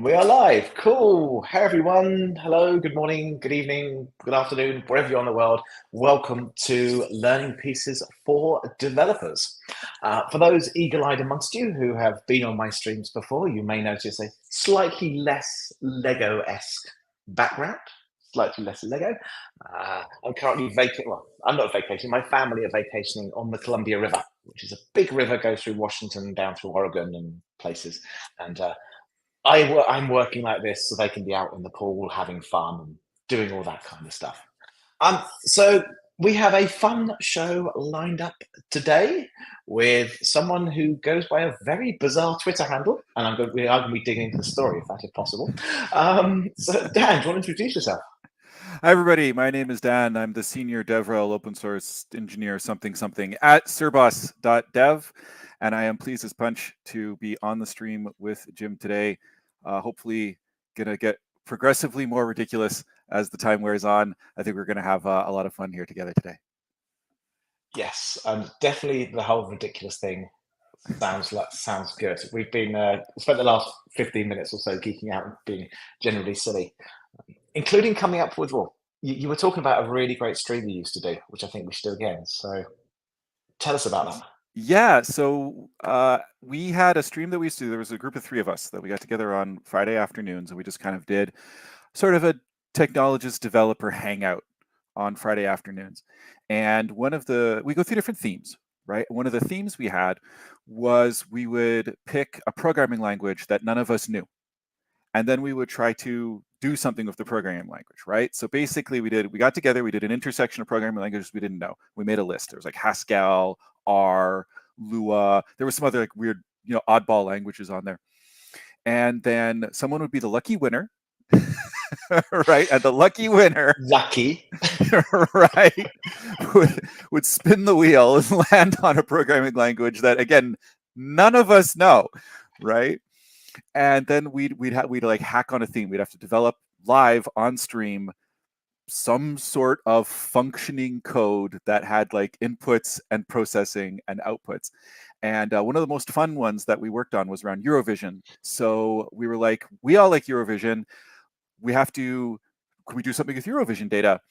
We are live. Cool. Hey, everyone. Hello, good morning, good evening, good afternoon, wherever you're in the world. Welcome to Learning Pieces for Developers. For those eagle-eyed amongst you who have been on my streams before, you may notice a slightly less Lego-esque background, slightly less Lego. I'm currently well, I'm not vacationing. My family are vacationing on the Columbia River, which is a big river, goes through Washington, down through Oregon and places. And I'm working like this so they can be out in the pool having fun and doing all that kind of stuff. So we have a fun show lined up today with someone who goes by a very bizarre Twitter handle, and we are going to be digging into the story if that is possible. So Dan, do you want to introduce yourself? Hi, everybody. My name is Dan. I'm the senior devrel open source engineer something at Carbos.dev, and I am pleased as punch to be on the stream with Jim today. Hopefully, gonna get progressively more ridiculous as the time wears on. I think we're gonna have a lot of fun here together today. Yes, definitely the whole ridiculous thing sounds good. We've been spent the last 15 minutes or so geeking out and being generally silly, including coming up with, well, you were talking about a really great stream you used to do, which I think we should do again. So tell us about that. Yeah, so we had a stream that we used to do. There was a group of 3 of us that we got together on Friday afternoons, and we just kind of did sort of a technologist developer hangout on Friday afternoons. And we go through different themes, right? One of the themes we had was we would pick a programming language that none of us knew. And then we would try to do something with the programming language, right? So basically we got together, we did an intersection of programming languages we didn't know. We made a list. There was like Haskell, R, Lua. There was some other like weird, oddball languages on there. And then someone would be the lucky winner, right? And the lucky winner, Lucky, right, would spin the wheel and land on a programming language that, again, none of us know, right? And then we'd like hack on a theme. We'd have to develop live on stream some sort of functioning code that had like inputs and processing and outputs. And one of the most fun ones that we worked on was around Eurovision. So we were like, we all like Eurovision. Can we do something with Eurovision data?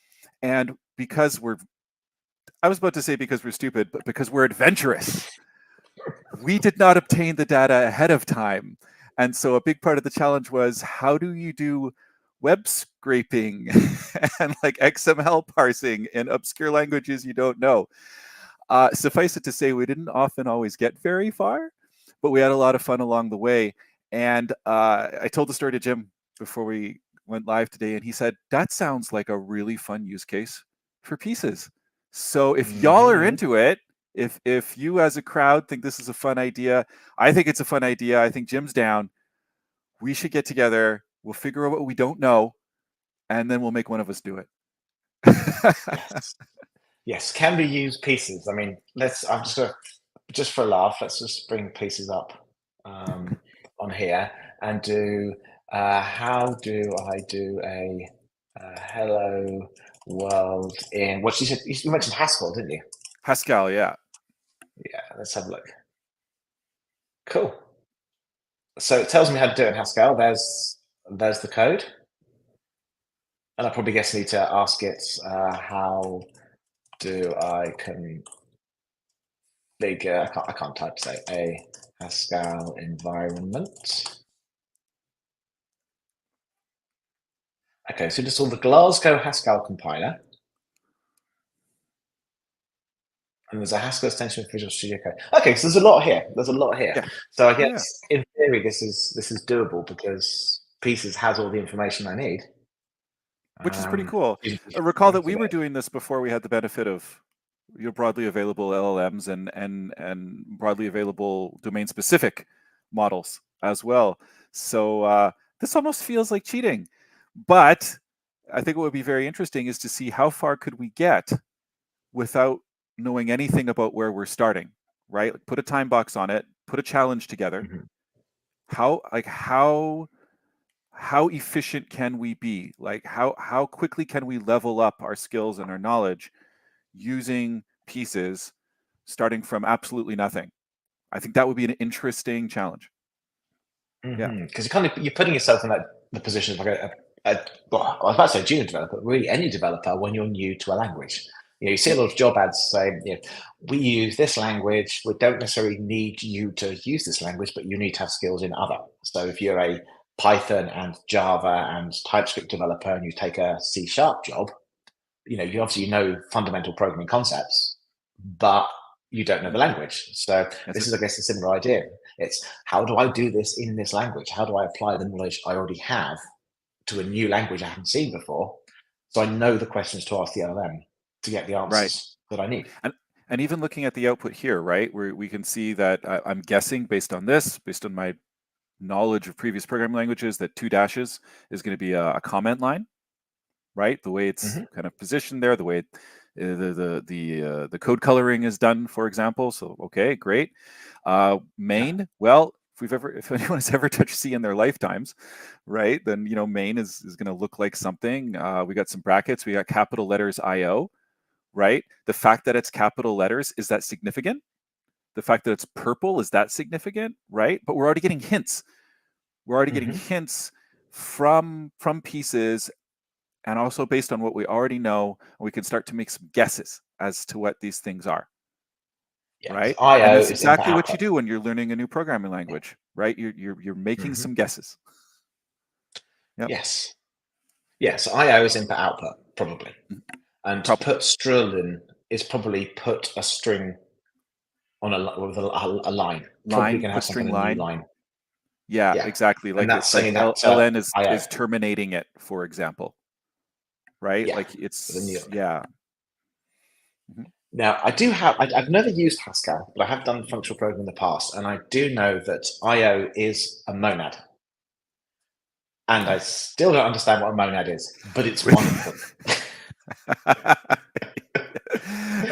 And I was about to say because we're stupid, but because we're adventurous, we did not obtain the data ahead of time. And so a big part of the challenge was, how do you do web scraping and like XML parsing in obscure languages you don't know? Suffice it to say, we didn't often always get very far, but we had a lot of fun along the way. And I told the story to Jim before we went live today, and he said, that sounds like a really fun use case for pieces. So if y'all are into it, if you as a crowd think this is a fun idea, I think it's a fun idea. I think Jim's down. We should get together. We'll figure out what we don't know, and then we'll make one of us do it. yes, yes. Can we use pieces? I mean, I'm just for a laugh. Let's just bring pieces up on here and do. How do I do a hello world in what you said? You mentioned Haskell, didn't you? Haskell, yeah. Yeah, let's have a look. Cool. So it tells me how to do it in Haskell. There's the code. And I probably guess I need to ask it how do I configure, I can't type, say, a Haskell environment. Okay, so just on the Glasgow Haskell compiler. And there's a Haskell extension for Visual Studio Code. Okay, so there's a lot here. Yeah. So I guess in theory this is doable because Pieces has all the information I need. Which is pretty cool. Recall that we were doing this before we had the benefit of broadly available LLMs and broadly available domain-specific models as well. So this almost feels like cheating. But I think what would be very interesting is to see how far could we get without knowing anything about where we're starting, right? Like put a time box on it, put a challenge together. How efficient can we be? Like how quickly can we level up our skills and our knowledge using pieces starting from absolutely nothing? I think that would be an interesting challenge. Yeah. Because you're putting yourself in the position of like well, I was about to say junior developer, really any developer when you're new to a language. You see a lot of job ads saying, we use this language. We don't necessarily need you to use this language, but you need to have skills in other. So if you're a Python and Java and TypeScript developer and you take a C# job, you obviously know fundamental programming concepts, but you don't know the language. So this is, I guess, a similar idea. It's how do I do this in this language? How do I apply the knowledge I already have to a new language I haven't seen before? So I know the questions to ask the LLM to get the answers that I need. And even looking at the output here, right, where we can see that I'm guessing based on my knowledge of previous programming languages, that 2 dashes is going to be a comment line, right? The way it's kind of positioned there, the way the code coloring is done, for example. So okay, great. Main, well, if anyone has ever touched C in their lifetimes, right, then main is going to look like something. We got some brackets, we got capital letters IO, right? The fact that it's capital letters, is that significant? The fact that it's purple, is that significant? Right? But we're already getting hints. We're already getting hints from pieces, and also based on what we already know, we can start to make some guesses as to what these things are. Yes. Right? IO and that's is exactly what you do when you're learning a new programming language, right? You're making some guesses. Yep. Yes, IO is input output, probably. And put string is probably put a string on with a line. Probably going to have something in a new line. Yeah, exactly. Like that's like saying that ln is terminating it, for example. Right? Yeah, like it's Now I've never used Haskell, but I have done functional programming in the past, and I do know that IO is a monad. And I still don't understand what a monad is, but it's one of them.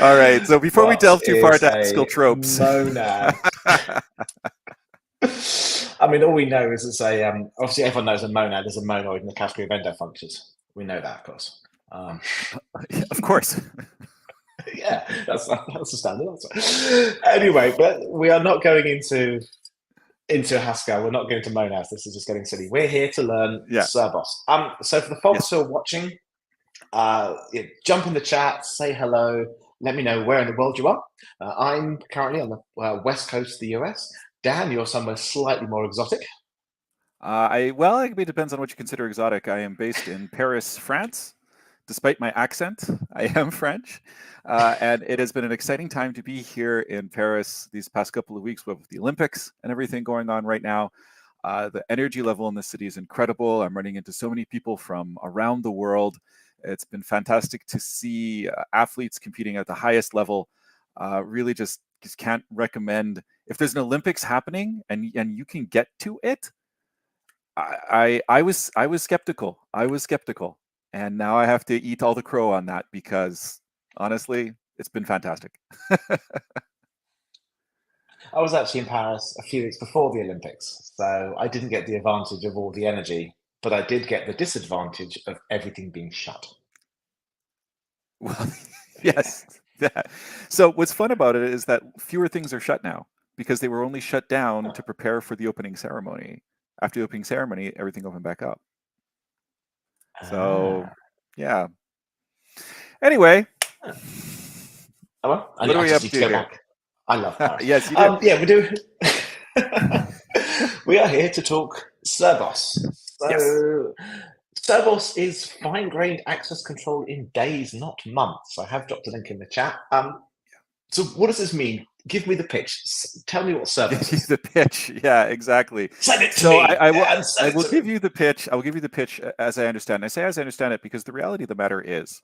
All right. So before we delve too far into Haskell tropes, monad. I mean, all we know is it's obviously everyone knows a monad is a monoid in the category of endofunctions. We know that, of course. Of course. Yeah, that's the standard answer. Anyway, but we are not going into Haskell. We're not going to monads. This is just getting silly. We're here to learn Carbos. So for the folks who are watching, jump in the chat, say hello, let me know where in the world you are. I'm currently on the west coast of the US. Dan, you're somewhere slightly more exotic. It depends on what you consider exotic. I am based in Paris, France. Despite my accent, I am French. And it has been an exciting time to be here in Paris these past couple of weeks with the Olympics and everything going on right now. The energy level in the city is incredible. I'm running into so many people from around the world. It's been fantastic to see athletes competing at the highest level. Really just can't recommend. If there's an Olympics happening and you can get to it, I was skeptical. And now I have to eat all the crow on that because honestly, it's been fantastic. I was actually in Paris a few weeks before the Olympics, so I didn't get the advantage of all the energy, but I did get the disadvantage of everything being shut. Well, yes. Yeah. So what's fun about it is that fewer things are shut now because they were only shut down to prepare for the opening ceremony. After the opening ceremony, everything opened back up. So, yeah. Anyway. What are we up to here? I love Paris. Yes, you do. Yeah, we do. We are here to talk Carbos. So, Carbos is fine-grained access control in days, not months. I have dropped a link in the chat. So what does this mean? Give me the pitch. Tell me what Carbos is. The pitch. Yeah, exactly. Send it to me. I will give you the pitch. I will give you the pitch as I understand. I say as I understand it because the reality of the matter is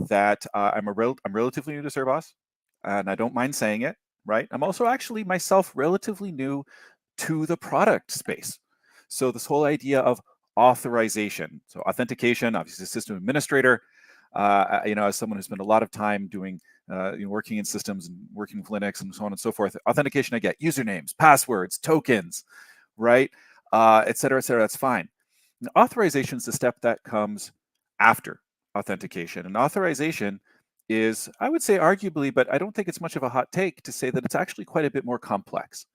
that I'm relatively new to Carbos, and I don't mind saying it. Right. I'm also actually myself relatively new to the product space. So this whole idea of authorization, so authentication, obviously system administrator, as someone who's spent a lot of time doing, working in systems and working with Linux and so on and so forth, authentication, I get usernames, passwords, tokens, right? Et cetera, that's fine. Now, authorization is the step that comes after authentication. And authorization is, I would say arguably, but I don't think it's much of a hot take to say that it's actually quite a bit more complex.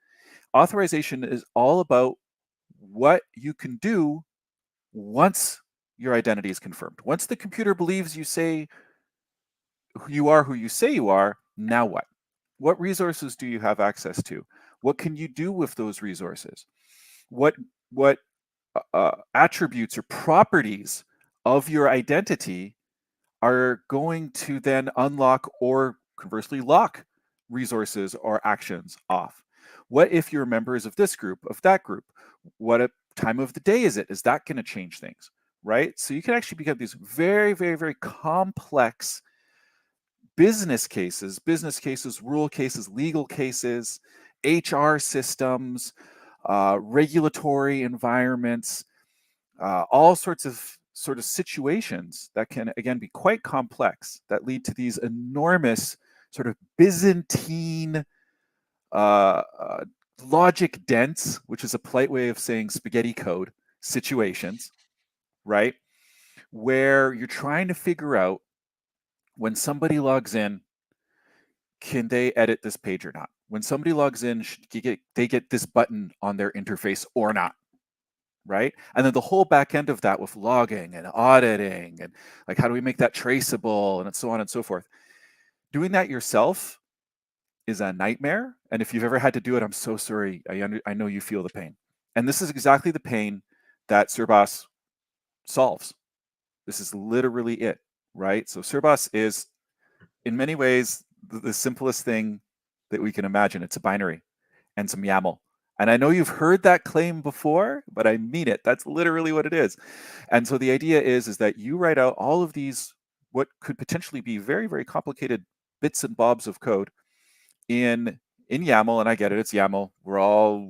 Authorization is all about what you can do once your identity is confirmed. Once the computer believes you say you are who you say you are, now what? What resources do you have access to? What can you do with those resources? What attributes or properties of your identity are going to then unlock or conversely lock resources or actions off? What if you're members of this group, of that group? What time of the day is it? Is that going to change things? Right? So you can actually become these very, very, very complex business cases, rule cases, legal cases, HR systems, regulatory environments, all sorts of sort of situations that can, again, be quite complex, that lead to these enormous sort of Byzantine logic dense, which is a polite way of saying spaghetti code situations, right? Where you're trying to figure out when somebody logs in, can they edit this page or not? When somebody logs in, they get this button on their interface or not, right? And then the whole back end of that with logging and auditing and like how do we make that traceable and so on and so forth. Doing that yourself is a nightmare. And if you've ever had to do it, I'm so sorry. I know you feel the pain. And this is exactly the pain that Carbos solves. This is literally it, right? So Carbos is, in many ways, the simplest thing that we can imagine. It's a binary and some YAML. And I know you've heard that claim before, but I mean it. That's literally what it is. And so the idea is that you write out all of these, what could potentially be very, very complicated bits and bobs of code in YAML. And I get it, it's YAML.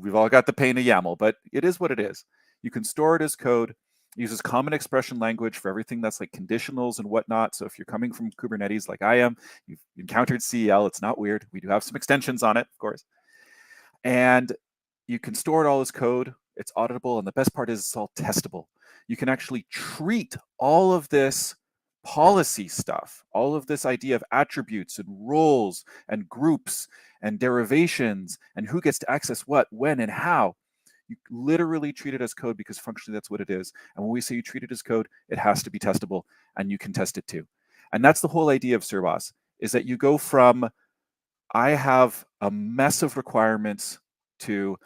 We've all got the pain of YAML, but it is what it is. You can store it as code. It uses common expression language for everything that's like conditionals and whatnot. So if you're coming from Kubernetes like I am, you've encountered CEL, it's not weird. We do have some extensions on it, of course. And you can store it all as code. It's auditable. And the best part is it's all testable. You can actually treat all of this policy stuff, all of this idea of attributes and roles and groups and derivations and who gets to access what, when, and how. You literally treat it as code because functionally that's what it is. And when we say you treat it as code, it has to be testable and you can test it too. And that's the whole idea of Carbos, is that you go from I have a mess of requirements to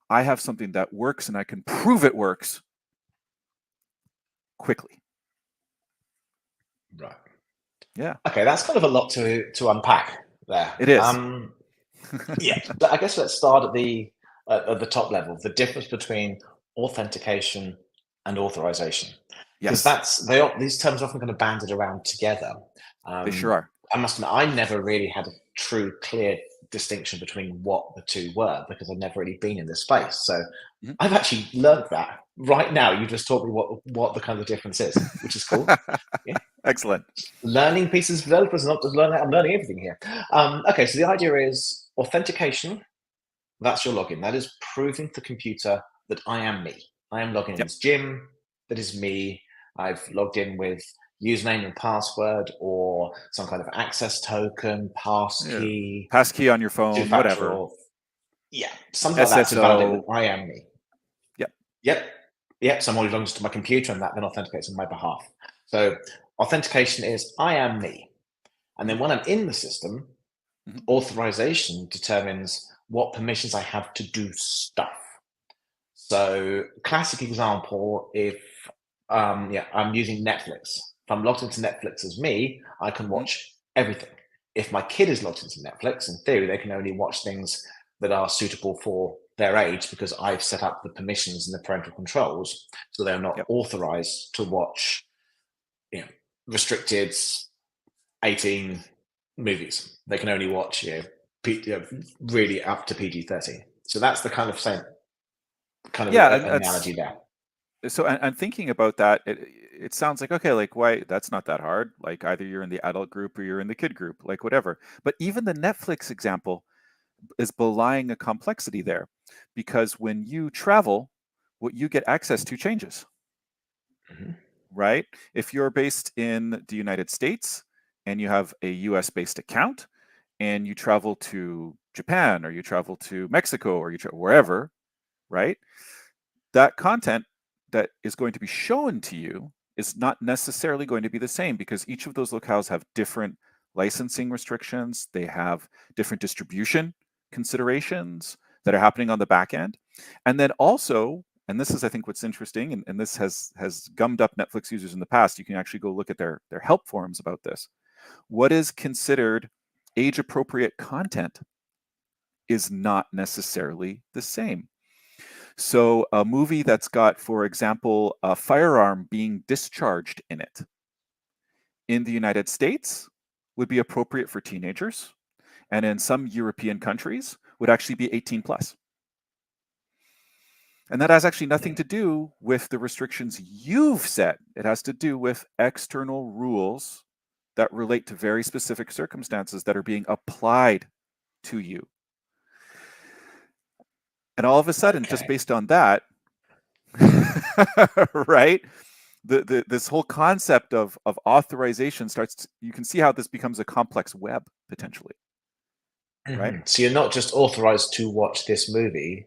I have something that works and I can prove it works quickly. Right. Yeah. Okay, that's kind of a lot to unpack there. It is. Yeah, I guess let's start at the top level, the difference between authentication and authorization. Because Yes. these terms are often kind of banded around together. They sure are. I must admit, I never really had a true, clear distinction between what the two were because I've never really been in this space. So I've actually learned that right now. You just taught me what the kind of difference is, which is cool. Yeah. Excellent. Learning pieces of developers, not just learning. I'm learning everything here. Okay, so the idea is authentication. That's your login. That is proving to the computer that I am me. I am logging in as Jim. That is me. I've logged in with username and password or some kind of access token, passkey. Passkey on your phone, whatever. Yeah, something like that to validate that I am me. Yep. Someone who belongs to my computer and that then authenticates on my behalf. So authentication is I am me. And then when I'm in the system, authorization determines what permissions I have to do stuff. So classic example, if I'm using Netflix. If I'm logged into Netflix as me, I can watch everything. If my kid is logged into Netflix, in theory, they can only watch things that are suitable for their age because I've set up the permissions and the parental controls, so they're not authorized to watch, restricted 18 movies. They can only watch, really up to PG-13. So that's the kind of same kind of analogy there. So, and thinking about that, it sounds like, okay, like why that's not that hard. Like either you're in the adult group or you're in the kid group, like whatever. But even the Netflix example is belying a complexity there, because when you travel, what you get access to changes, right? If you're based in the United States and you have a US based account and you travel to Japan or you travel to Mexico or you travel wherever, right? that content that is going to be shown to you is not necessarily going to be the same, because each of those locales have different licensing restrictions. They have different distribution considerations that are happening on the back end. And then also, and this is, I think, what's interesting, and this has gummed up Netflix users in the past. You can actually go look at their help forums about this. What is considered age-appropriate content is not necessarily the same. So a movie that's got, for example, a firearm being discharged in it, in the United States would be appropriate for teenagers, and in some European countries would actually be 18 plus. And that has actually nothing to do with the restrictions you've set. It has to do with external rules that relate to very specific circumstances that are being applied to you. And all of a sudden, just based on that, right? This whole concept of authorization starts, you can see how this becomes a complex web, potentially. Right? So you're not just authorized to watch this movie,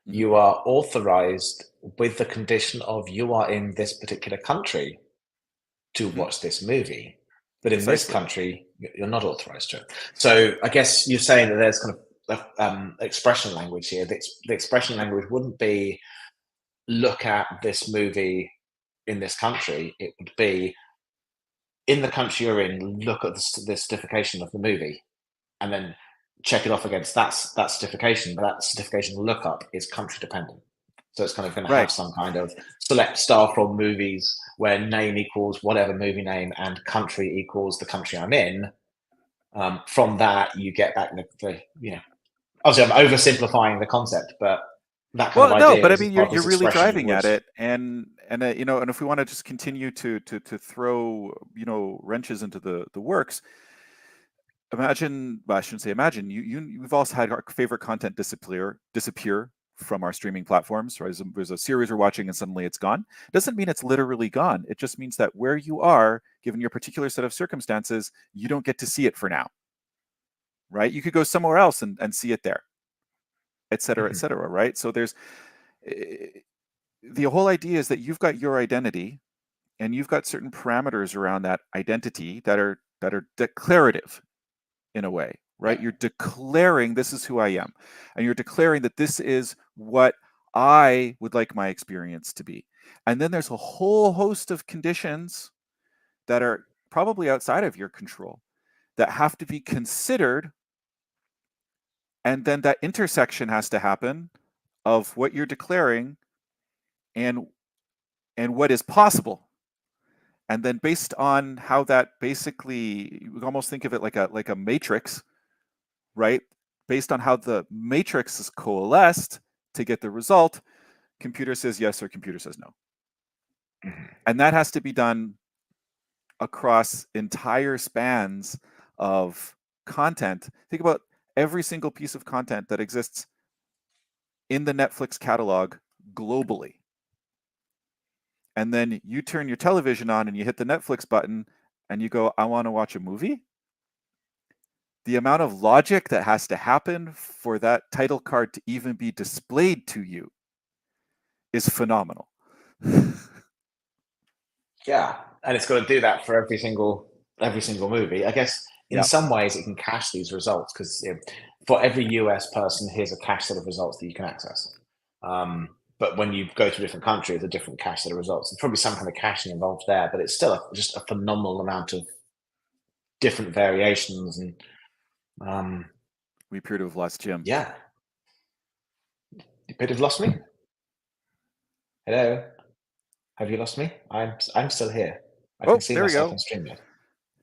you are authorized with the condition of you are in this particular country to watch this movie. But in this country, you're not authorized to. So I guess you're saying that there's kind of expression language here. The expression language wouldn't be look at this movie in this country. It would be in the country you're in, look at the certification of the movie, and then check it off against that certification. But that certification lookup is country dependent. So it's kind of going to have some kind of select star from movies where name equals whatever movie name and country equals the country I'm in. From that, you get back the obviously I'm oversimplifying the concept, but that kind of idea. No, but I mean, you're really driving at it, and you know, and if we want to just continue to throw wrenches into the works, imagine, well, I shouldn't say imagine, you've also had our favorite content disappear from our streaming platforms, right? There's a series we're watching and suddenly it's gone. Doesn't mean it's literally gone. It just means that where you are, given your particular set of circumstances, you don't get to see it for now, right? You could go somewhere else and see it there, et cetera, right? So there's, the whole idea is that you've got your identity and you've got certain parameters around that identity that are declarative in a way, right? You're declaring this is who I am, and you're declaring that this is what I would like my experience to be. And then there's a whole host of conditions that are probably outside of your control that have to be considered. And then that intersection has to happen of what you're declaring and what is possible. And then based on how that, basically, you would almost think of it like a matrix, right? Based on how the matrix is coalesced to get the result, computer says yes or computer says no. And that has to be done across entire spans of content. Think about every single piece of content that exists in the Netflix catalog globally. And then you turn your television on and you hit the Netflix button and you go, I want to watch a movie. The amount of logic that has to happen for that title card to even be displayed to you is phenomenal. Yeah, and it's got to do that for every single movie. I guess in some ways it can cache these results because for every US person, here's a cache set of results that you can access. But when you go to a different country, it's a different cache set of results. There's probably some kind of caching involved there, but it's still just a phenomenal amount of different variations. And we appear to have lost Jim. Yeah. You appear to have lost me? Hello? Have you lost me? I'm still here. I can see myself on StreamYard.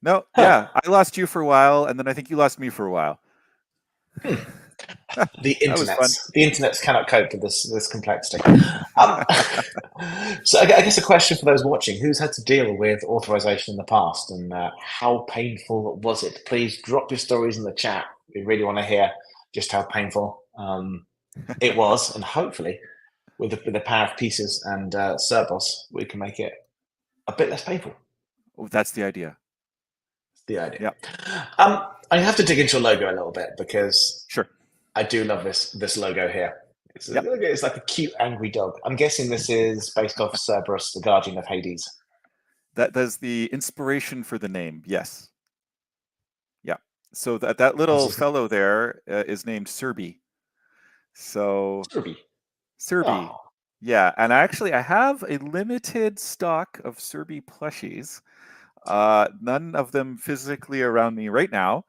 No, yeah, I lost you for a while, and then I think you lost me for a while. The internets cannot cope with this complexity. So I guess a question for those watching: who's had to deal with authorization in the past, and how painful was it? Please drop your stories in the chat. We really want to hear just how painful it was, and hopefully, with the power of pieces and Carbos, we can make it a bit less painful. Oh, that's the idea. The idea. Yeah. I have to dig into your logo a little bit because sure, I do love this logo here. It's like a cute, angry dog. I'm guessing this is based off Cerberus, the guardian of Hades. That's the inspiration for the name. Yes. Yeah. So that little fellow there is named Serby. So Serby. Oh. Yeah, and actually I have a limited stock of Serby plushies. None of them physically around me right now,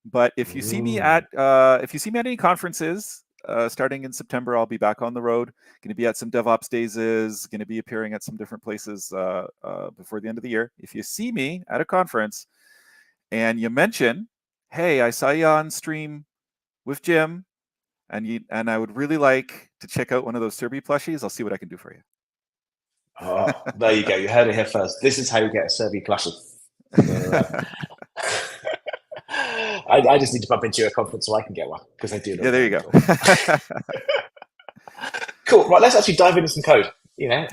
but if you see me at any conferences starting in September, I'll be back on the road. Going to be at some DevOps days. Going to be appearing at some different places before the end of the year. If you see me at a conference and you mention, "Hey, I saw you on stream with Jim, and I would really like to check out one of those Serby plushies," I'll see what I can do for you. Oh, there you go. You heard it here first. This is how you get a Serby plushie. I just need to bump into a conference so I can get one, because I do. Yeah, there you go. Cool. Right, let's actually dive into some code. Yep.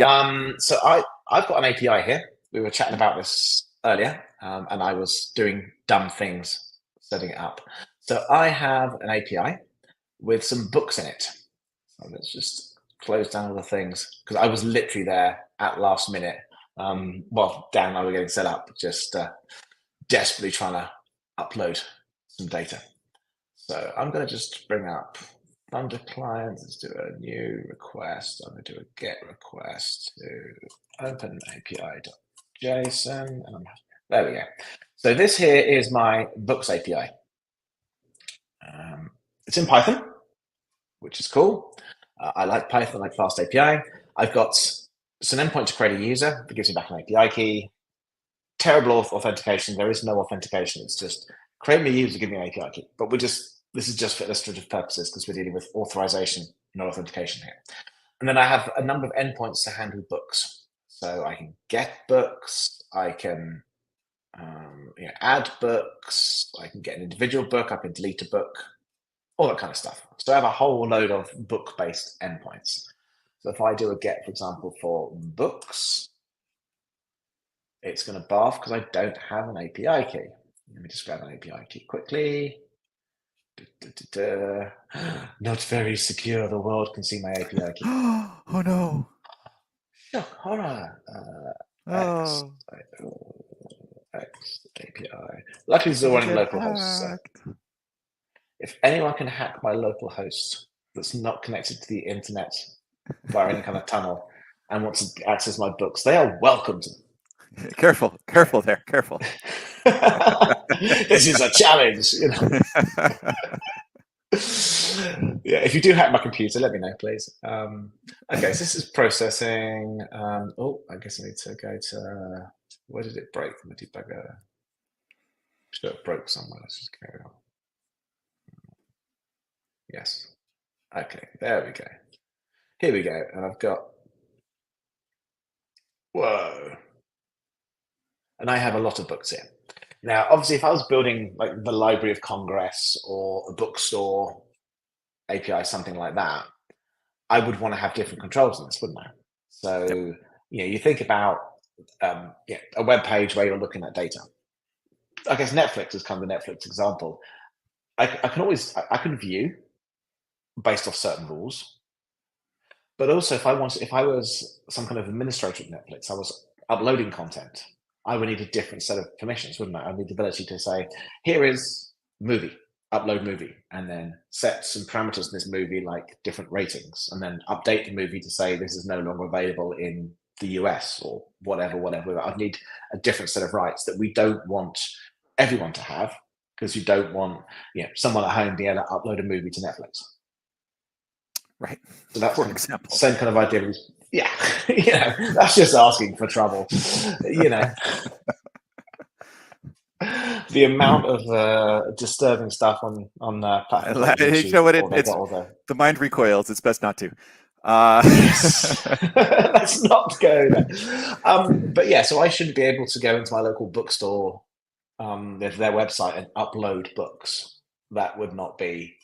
So I've got an API here. We were chatting about this earlier, and I was doing dumb things setting it up. So I have an API with some books in it. So let's just close down all the things, because I was literally there at last minute. While Dan and I were getting set up, just desperately trying to upload some data. So I'm going to just bring up Thunder client. Let's do a new request. I'm going to do a get request to open API.json. And there we go. So this here is my books API. It's in Python, which is cool. I like Python, I like fast API. I've got an endpoint to create a user that gives me back an API key. Terrible authentication. There is no authentication. It's just create me a user, give me an API key. But this is just for illustrative purposes, because we're dealing with authorization, no authentication here. And then I have a number of endpoints to handle books. So I can get books, I can add books, I can get an individual book, I can delete a book, all that kind of stuff. So I have a whole load of book-based endpoints. So if I do a get, for example, for books, it's going to barf because I don't have an API key. Let me just grab an API key quickly. Not very secure. The world can see my API key. Oh no! Shock horror. Oh. X API. Luckily, there's already local hosts. So if anyone can hack my local host that's not connected to the internet via any kind of tunnel and wants to access my books, they are welcome to. Careful there, careful. This is a challenge, Yeah, if you do hack my computer, let me know, please. Okay, so this is processing. I guess I need to go to, where did it break from the debugger? Sure, it broke somewhere. Let's just carry on. Yes. Okay, there we go. Here we go, and I've got, whoa. And I have a lot of books here. Now, obviously, if I was building like the Library of Congress or a bookstore API, something like that, I would want to have different controls in this, wouldn't I? So, you think about a web page where you're looking at data. I guess Netflix is kind of the Netflix example. I can view based off certain rules, but also if I was some kind of administrator at Netflix, I was uploading content, I would need a different set of permissions, wouldn't I? I'd need the ability to say, here is movie, upload movie, and then set some parameters in this movie, like different ratings, and then update the movie to say this is no longer available in the US or whatever. I'd need a different set of rights that we don't want everyone to have, because you don't want someone at home being able to upload a movie to Netflix. Right. So that's for example. Same kind of idea. Yeah, that's just asking for trouble. The amount of disturbing stuff on platforms like YouTube, you know what? The mind recoils. It's best not to. Yes. Let's not go there. But yeah, so I shouldn't be able to go into my local bookstore, their website, and upload books. That would not be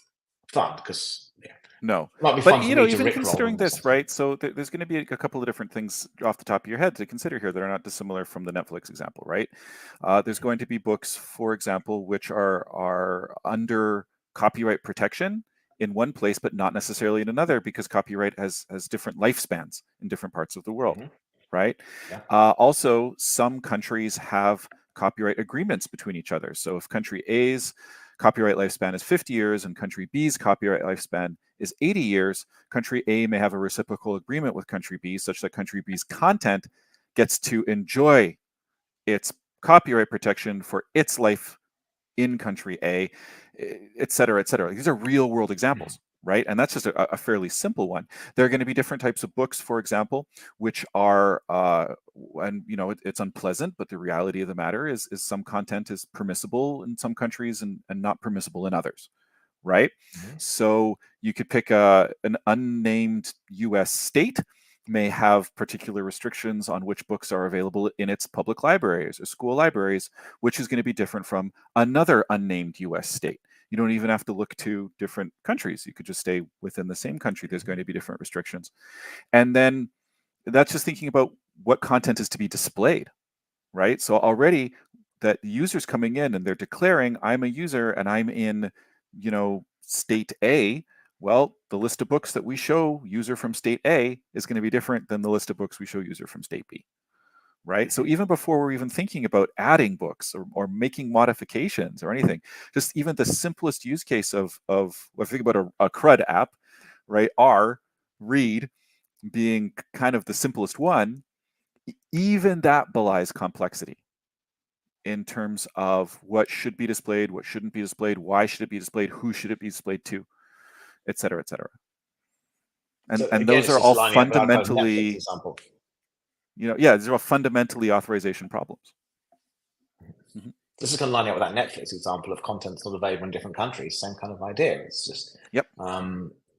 fun, because no, might be fun but even considering this, right? So there's going to be a couple of different things off the top of your head to consider here that are not dissimilar from the Netflix example, right? There's going to be books, for example, which are under copyright protection in one place, but not necessarily in another, because copyright has different lifespans in different parts of the world, right? Yeah. Also, some countries have copyright agreements between each other. So if country A's copyright lifespan is 50 years and country B's copyright lifespan is 80 years, country A may have a reciprocal agreement with country B such that country B's content gets to enjoy its copyright protection for its life in country A, et cetera, et cetera. These are real world examples, right? And that's just a fairly simple one. There are going to be different types of books, for example, which are, and you know, it's unpleasant, but the reality of the matter is some content is permissible in some countries and not permissible in others, right? So you could pick an unnamed US state may have particular restrictions on which books are available in its public libraries or school libraries, which is going to be different from another unnamed US state. You don't even have to look to different countries. You could just stay within the same country. There's going to be different restrictions. And then that's just thinking about what content is to be displayed, right? So already that users coming in and they're declaring, I'm a user and I'm in, you know, state A. Well, the list of books that we show user from state A is going to be different than the list of books we show user from state B, right? So even before we're even thinking about adding books or making modifications or anything, just even the simplest use case of I think about a CRUD app, right? Read being kind of the simplest one, even that belies complexity in terms of what should be displayed, what shouldn't be displayed, why should it be displayed, who should it be displayed to, et cetera, et cetera. And, so and again, those are all fundamentally, example. You know, yeah, these are all fundamentally authorization problems. This is kind of lining up with that Netflix example of content not available in different countries. Same kind of idea. It's just, yep.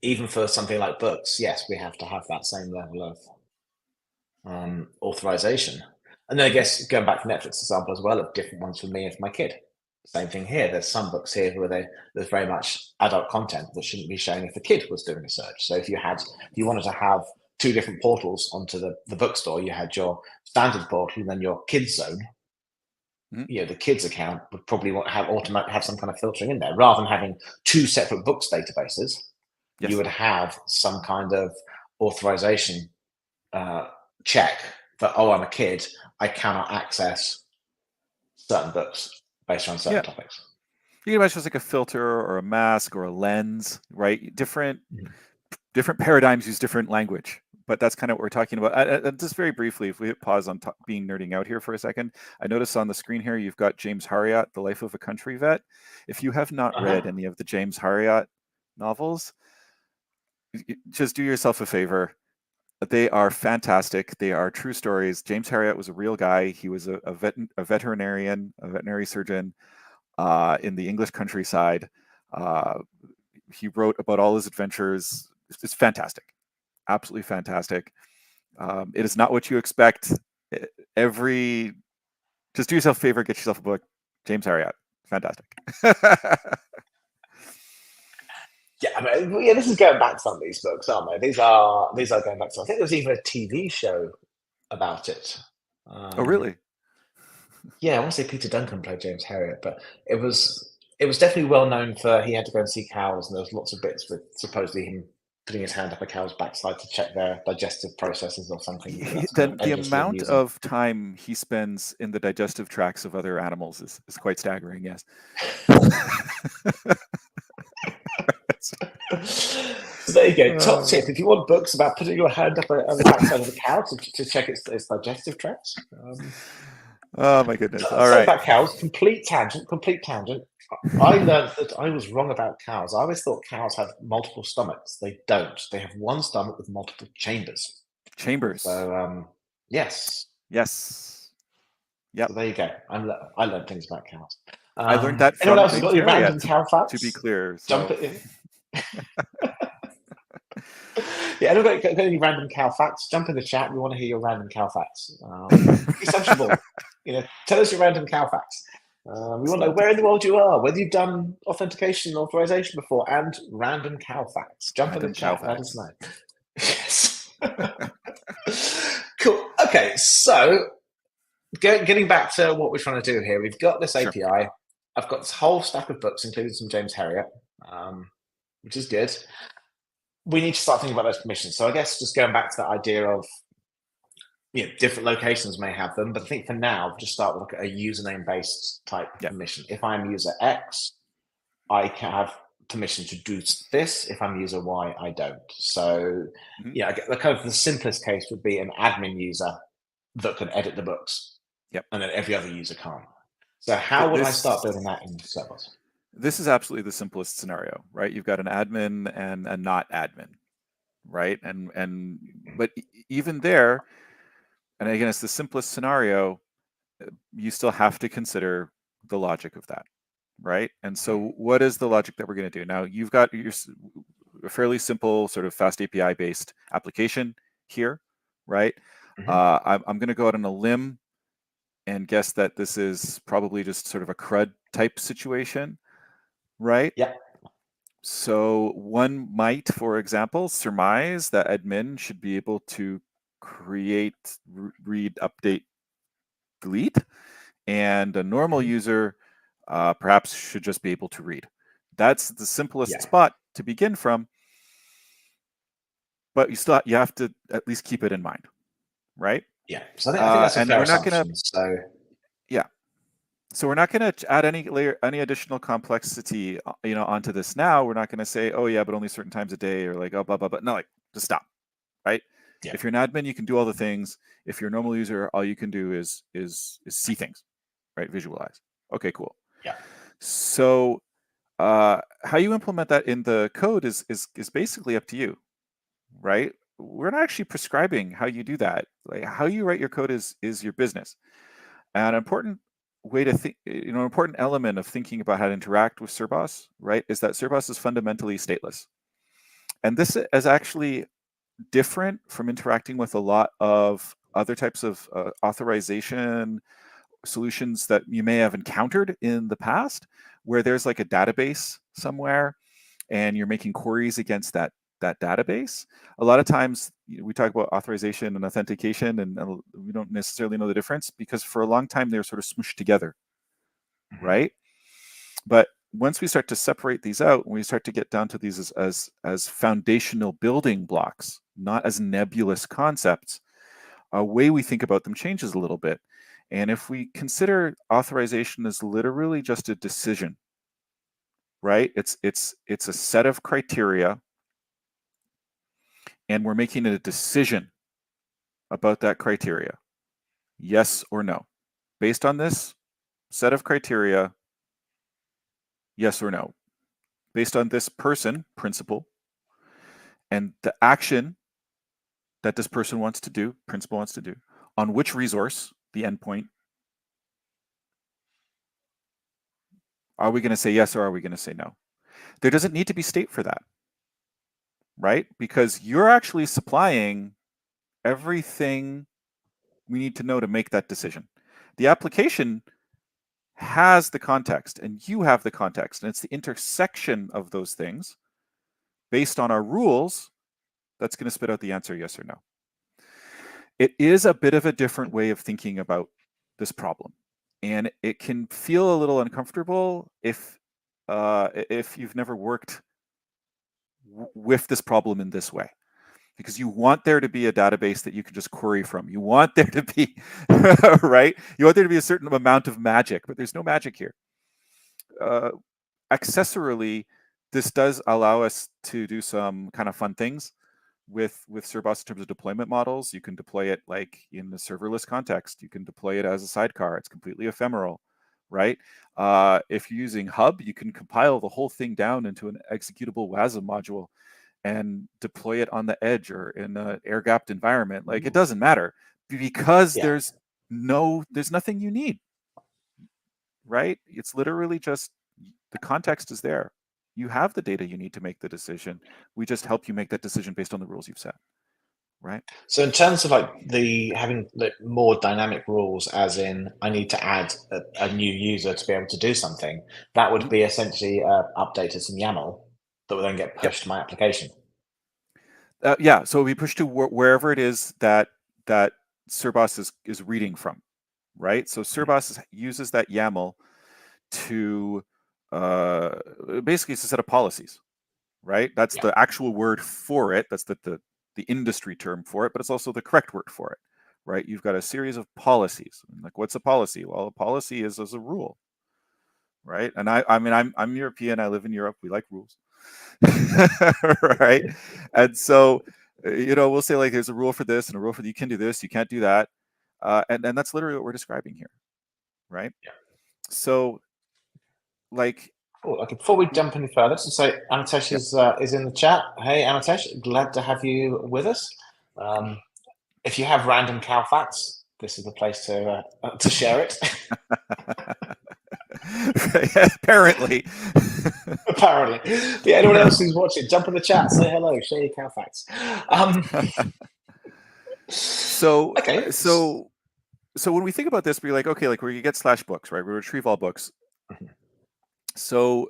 Even for something like books, yes, we have to have that same level of authorization. And then I guess going back to Netflix example as well, of different ones for me and for my kid. Same thing here. There's some books here where there's very much adult content that shouldn't be shown if the kid was doing a search. So if you wanted to have two different portals onto the bookstore, you had your standard portal and then your kids zone. You know, the kids account would probably have some kind of filtering in there, rather than having two separate books databases. Yes. You would have some kind of authorization check that, oh, I'm a kid, I cannot access certain books based on certain topics. You can imagine it's like a filter or a mask or a lens, right? Different paradigms use different language, but that's kind of what we're talking about. Just very briefly, if we hit pause on being nerding out here for a second, I notice on the screen here you've got James Herriot, The Life of a Country Vet. If you have not read any of the James Herriot novels, just do yourself a favor. They are fantastic. They are true stories. James Herriot was a real guy. He was a veterinarian, a veterinary surgeon in the English countryside. He wrote about all his adventures. It's fantastic. Absolutely fantastic. It is not what you expect. Just do yourself a favor, get yourself a book. James Herriot. Fantastic. Yeah, I mean, this is going back to some of these books, aren't they? These are going back to. I think there was even a TV show about it. Oh, really? Yeah, I want to say Peter Duncan played James Herriot, but it was definitely well known for he had to go and see cows, and there was lots of bits with supposedly him putting his hand up a cow's backside to check their digestive processes or something. The amount of time he spends in the digestive tracts of other animals is quite staggering. Yes. So there you go. Top tip: if you want books about putting your hand up on the backside of a cow to check its digestive tracts. Oh my goodness! All right. About cows, complete tangent. I learned that I was wrong about cows. I always thought cows have multiple stomachs. They don't. They have one stomach with multiple chambers. So yes. Yep. So there you go. I learned things about cows. I learned that from anyone else got your random cow facts? To be clear, jump it in. Yeah, anyone got any random cow facts? Jump in the chat. We want to hear your random cow facts. Be sociable. Tell us your random cow facts. We want to know where in the world you are, whether you've done authentication and authorization before, and random cow facts. Jump in the chat. Let us know. Yes. Cool. Okay, so getting back to what we're trying to do here, we've got this API. I've got this whole stack of books, including some James Herriot. which is good. We need to start thinking about those permissions. So I guess just going back to that idea of, different locations may have them, but I think for now, just start with a username-based type permission. If I'm user X, I can have permission to do this. If I'm user Y, I don't. So, the kind of the simplest case would be an admin user that can edit the books. Yep. And then every other user can't. So how would I start building that in Carbos? This is absolutely the simplest scenario, right? You've got an admin and a not admin, right? But even there, and again, it's the simplest scenario, you still have to consider the logic of that, right? And so what is the logic that we're going to do? Now, you've got your fairly simple sort of fast API based application here, right? I'm going to go out on a limb and guess that this is probably just sort of a CRUD type situation, right? Yeah. So one might, for example, surmise that admin should be able to create, read, update, delete, and a normal user perhaps should just be able to read. That's the simplest spot to begin from, but you have to at least keep it in mind, right? Yeah. So I think that's a fair assumption. So we're not going to add any additional complexity, onto this now. We're not going to say, oh yeah, but only certain times a day, or like, oh blah blah blah. No, like just stop, right? Yeah. If you're an admin, you can do all the things. If you're a normal user, all you can do is see things, right? Visualize. Okay, cool. Yeah. So how you implement that in the code is basically up to you, right? We're not actually prescribing how you do that. Like how you write your code is your business. An important way to think, an important element of thinking about how to interact with Cerbos, right, is that Cerbos is fundamentally stateless. And this is actually different from interacting with a lot of other types of authorization solutions that you may have encountered in the past, where there's like a database somewhere and you're making queries against that database. A lot of times we talk about authorization and authentication, and we don't necessarily know the difference because for a long time they're sort of smooshed together, right? But once we start to separate these out, when we start to get down to these as foundational building blocks, not as nebulous concepts, a way we think about them changes a little bit. And if we consider authorization as literally just a decision, right? It's a set of criteria, and we're making a decision about that criteria, yes or no. Based on this set of criteria, yes or no. Based on this person, principle, and the action that this person wants to do, principle wants to do, on which resource, the endpoint, are we going to say yes or are we going to say no? There doesn't need to be state for that, right? Because you're actually supplying everything we need to know to make that decision. The application has the context and you have the context, and it's the intersection of those things based on our rules that's going to spit out the answer yes or no. It is a bit of a different way of thinking about this problem, and it can feel a little uncomfortable if you've never worked with this problem in this way, because you want there to be a database that you can just query from. You want there to be, right? You want there to be a certain amount of magic, but there's no magic here. Accessorily, this does allow us to do some kind of fun things with Cerbos in terms of deployment models. You can deploy it like in the serverless context. You can deploy it as a sidecar. It's completely ephemeral, right? If you're using Hub, you can compile the whole thing down into an executable WASM module and deploy it on the edge or in an air-gapped environment. Like, it doesn't matter because there's nothing you need, right? It's literally just the context is there. You have the data you need to make the decision. We just help you make that decision based on the rules you've set, right? So in terms of like having more dynamic rules, as in I need to add a new user to be able to do something, that would be essentially updated some YAML that will then get pushed to my application. Yeah, so we push to wherever it is that Cerbos is reading from, right? So Cerbos uses that YAML to basically it's a set of policies, right? That's the actual word for it. That's the industry term for it, but it's also the correct word for it, right? You've got a series of policies. Like, what's a policy? Well, a policy is as a rule, right? And I mean, I'm European. I live in Europe. We like rules, right? And so, we'll say like there's a rule for this and a rule for you can do this, you can't do that, and that's literally what we're describing here, right? Yeah. So, like, cool. Okay, before we jump any further, let's just say Amitesh is in the chat. Hey, Amitesh, glad to have you with us. If you have random cow facts, this is the place to share it. Apparently. Apparently. Yeah, anyone else who's watching, jump in the chat, say hello, share your cow facts. So when we think about this, we're like, okay, like we get /books, right? We retrieve all books. So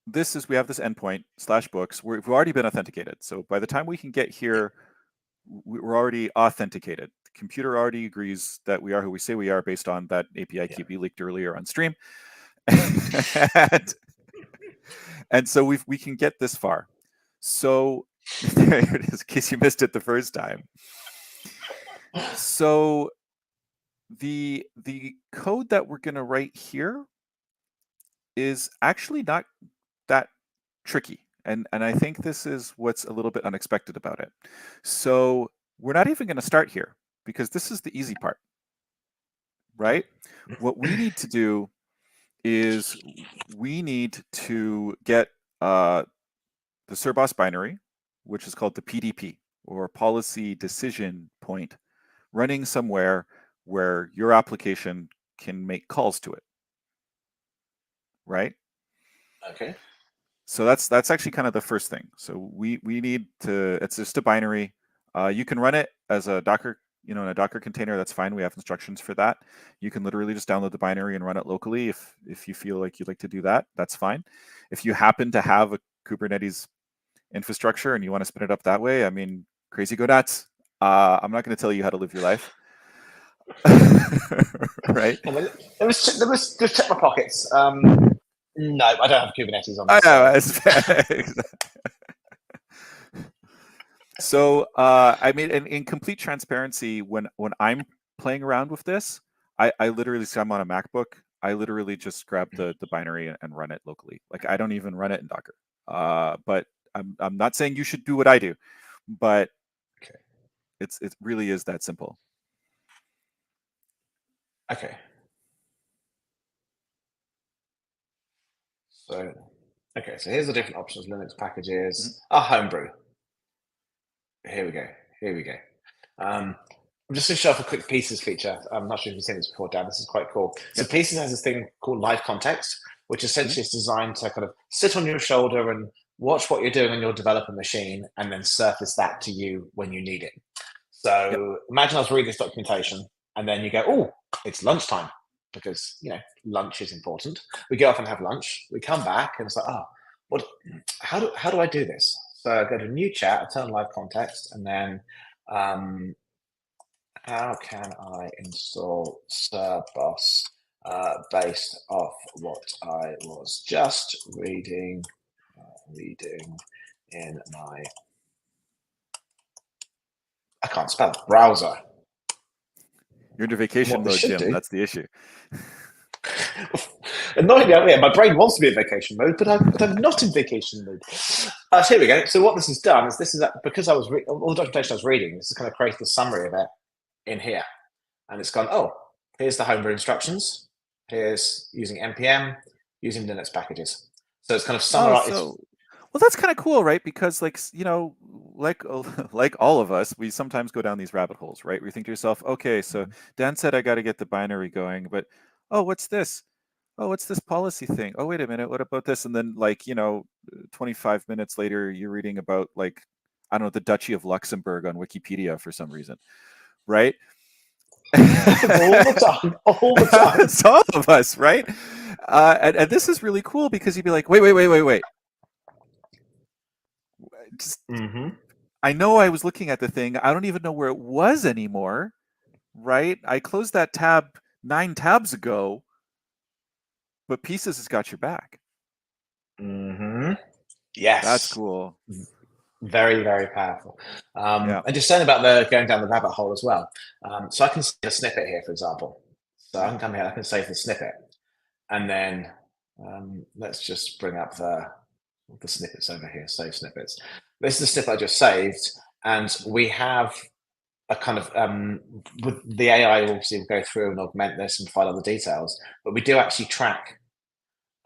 we have this endpoint /books. We've already been authenticated. So by the time we can get here, we're already authenticated. The computer already agrees that we are who we say we are based on that API key we leaked earlier on stream. and so we can get this far. So there it is, in case you missed it the first time. So the code that we're going to write here is actually not that tricky. And I think this is what's a little bit unexpected about it. So we're not even going to start here because this is the easy part, right? What we need to do is we need to get the Carbos binary, which is called the PDP, or policy decision point, running somewhere where your application can make calls to it, right? Okay. So that's actually kind of the first thing. So we need to, it's just a binary. You can run it as a Docker, in a Docker container. That's fine. We have instructions for that. You can literally just download the binary and run it locally if you feel like you'd like to do that. That's fine. If you happen to have a Kubernetes infrastructure and you want to spin it up that way, I mean, crazy, go nuts. I'm not going to tell you how to live your life. Right? Let me just check my pockets. No, I don't have Kubernetes on this. So, I mean, in complete transparency, when I'm playing around with this, I literally, so I'm on a MacBook, I literally just grab the binary and run it locally. Like, I don't even run it in Docker. But I'm not saying you should do what I do, but it really is that simple. Okay. So here's the different options: Linux packages, homebrew. Here we go. I'm just going to show off a quick Pieces feature. I'm not sure if you've seen this before, Dan. This is quite cool. So Pieces has this thing called live context, which essentially is designed to kind of sit on your shoulder and watch what you're doing on your developer machine and then surface that to you when you need it. So imagine I was reading this documentation and then you go, oh, it's lunchtime, because, lunch is important. We go off and have lunch. We come back and it's like, how do I do this? So I go to new chat, I turn live context, and then how can I install Carbos based off what I was just reading in my, I can't spell, browser. You're into vacation mode, Jim. That's the issue. Annoyingly, my brain wants to be in vacation mode, but I'm not in vacation mode. So here we go. So what this has done is because I was all the documentation I was reading, this is kind of created a summary of it in here, and it's gone, oh, here's the homebrew instructions. Here's using npm, using Linux packages. So it's kind of summarized. Well, that's kind of cool, right? Because like all of us, we sometimes go down these rabbit holes, right? We think to yourself, okay, so Dan said I got to get the binary going, but what's this? Oh, what's this policy thing? Oh, wait a minute, what about this? And then 25 minutes later, you're reading about I don't know, the Duchy of Luxembourg on Wikipedia for some reason, right? all the time. It's all of us, right? And this is really cool because you'd be like, wait. I know I was looking at the thing. I don't even know where it was anymore, right? I closed that tab 9 tabs ago, but Pieces has got your back. Yes. That's cool. Very, very powerful. Yeah. And just saying about the going down the rabbit hole as well. So I can save a snippet here, for example. So I can come here, I can save the snippet. And then let's just bring up the snippets over here, save snippets. This is the snippet I just saved. And we have a kind of, with the AI, obviously, will go through and augment this and provide other details. But we do actually track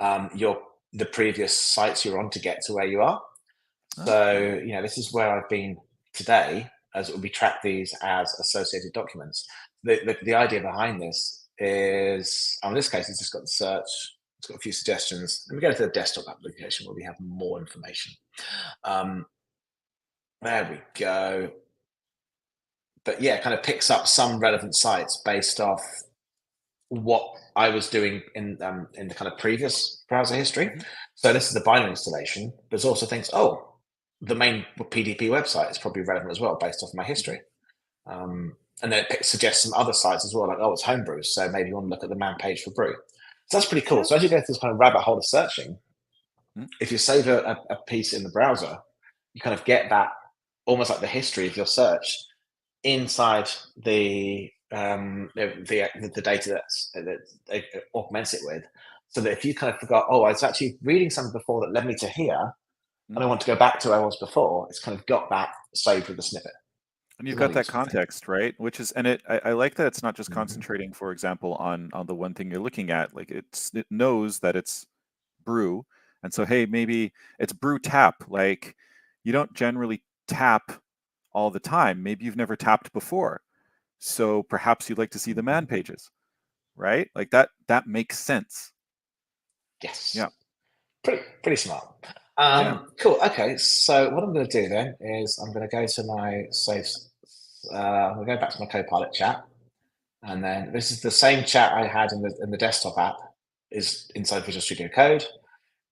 the previous sites you're on to get to where you are. So, this is where I've been today, as we track these as associated documents. The idea behind this is, in this case, it's just got the search, it's got a few suggestions. Let me go to the desktop application where we have more information. There we go. But yeah, it kind of picks up some relevant sites based off what I was doing in the kind of previous browser history. So this is the binary installation. There's also things, the main PDP website is probably relevant as well based off my history. And then it suggests some other sites as well, like, it's homebrew. So maybe you want to look at the man page for brew. So that's pretty cool. So as you go through this kind of rabbit hole of searching, if you save a piece in the browser, you kind of get that almost like the history of your search inside the data that it augments it with. So that if you kind of forgot, I was actually reading something before that led me to here, and I want to go back to where I was before, it's kind of got that saved with the snippet. And you've got that context, right? Which is, and I like that it's not just concentrating, for example, on the one thing you're looking at. Like it knows that it's brew, and so hey, maybe it's brew tap. Like you don't generally tap all the time. Maybe you've never tapped before, so perhaps you'd like to see the man pages, right? Like that makes sense. Yes. Yeah. Pretty smart. Cool. Okay. So what I'm going to do then is I'm going to go to my saves. I'm going to go back to my Copilot chat, and then this is the same chat I had in the desktop app. Is inside Visual Studio Code.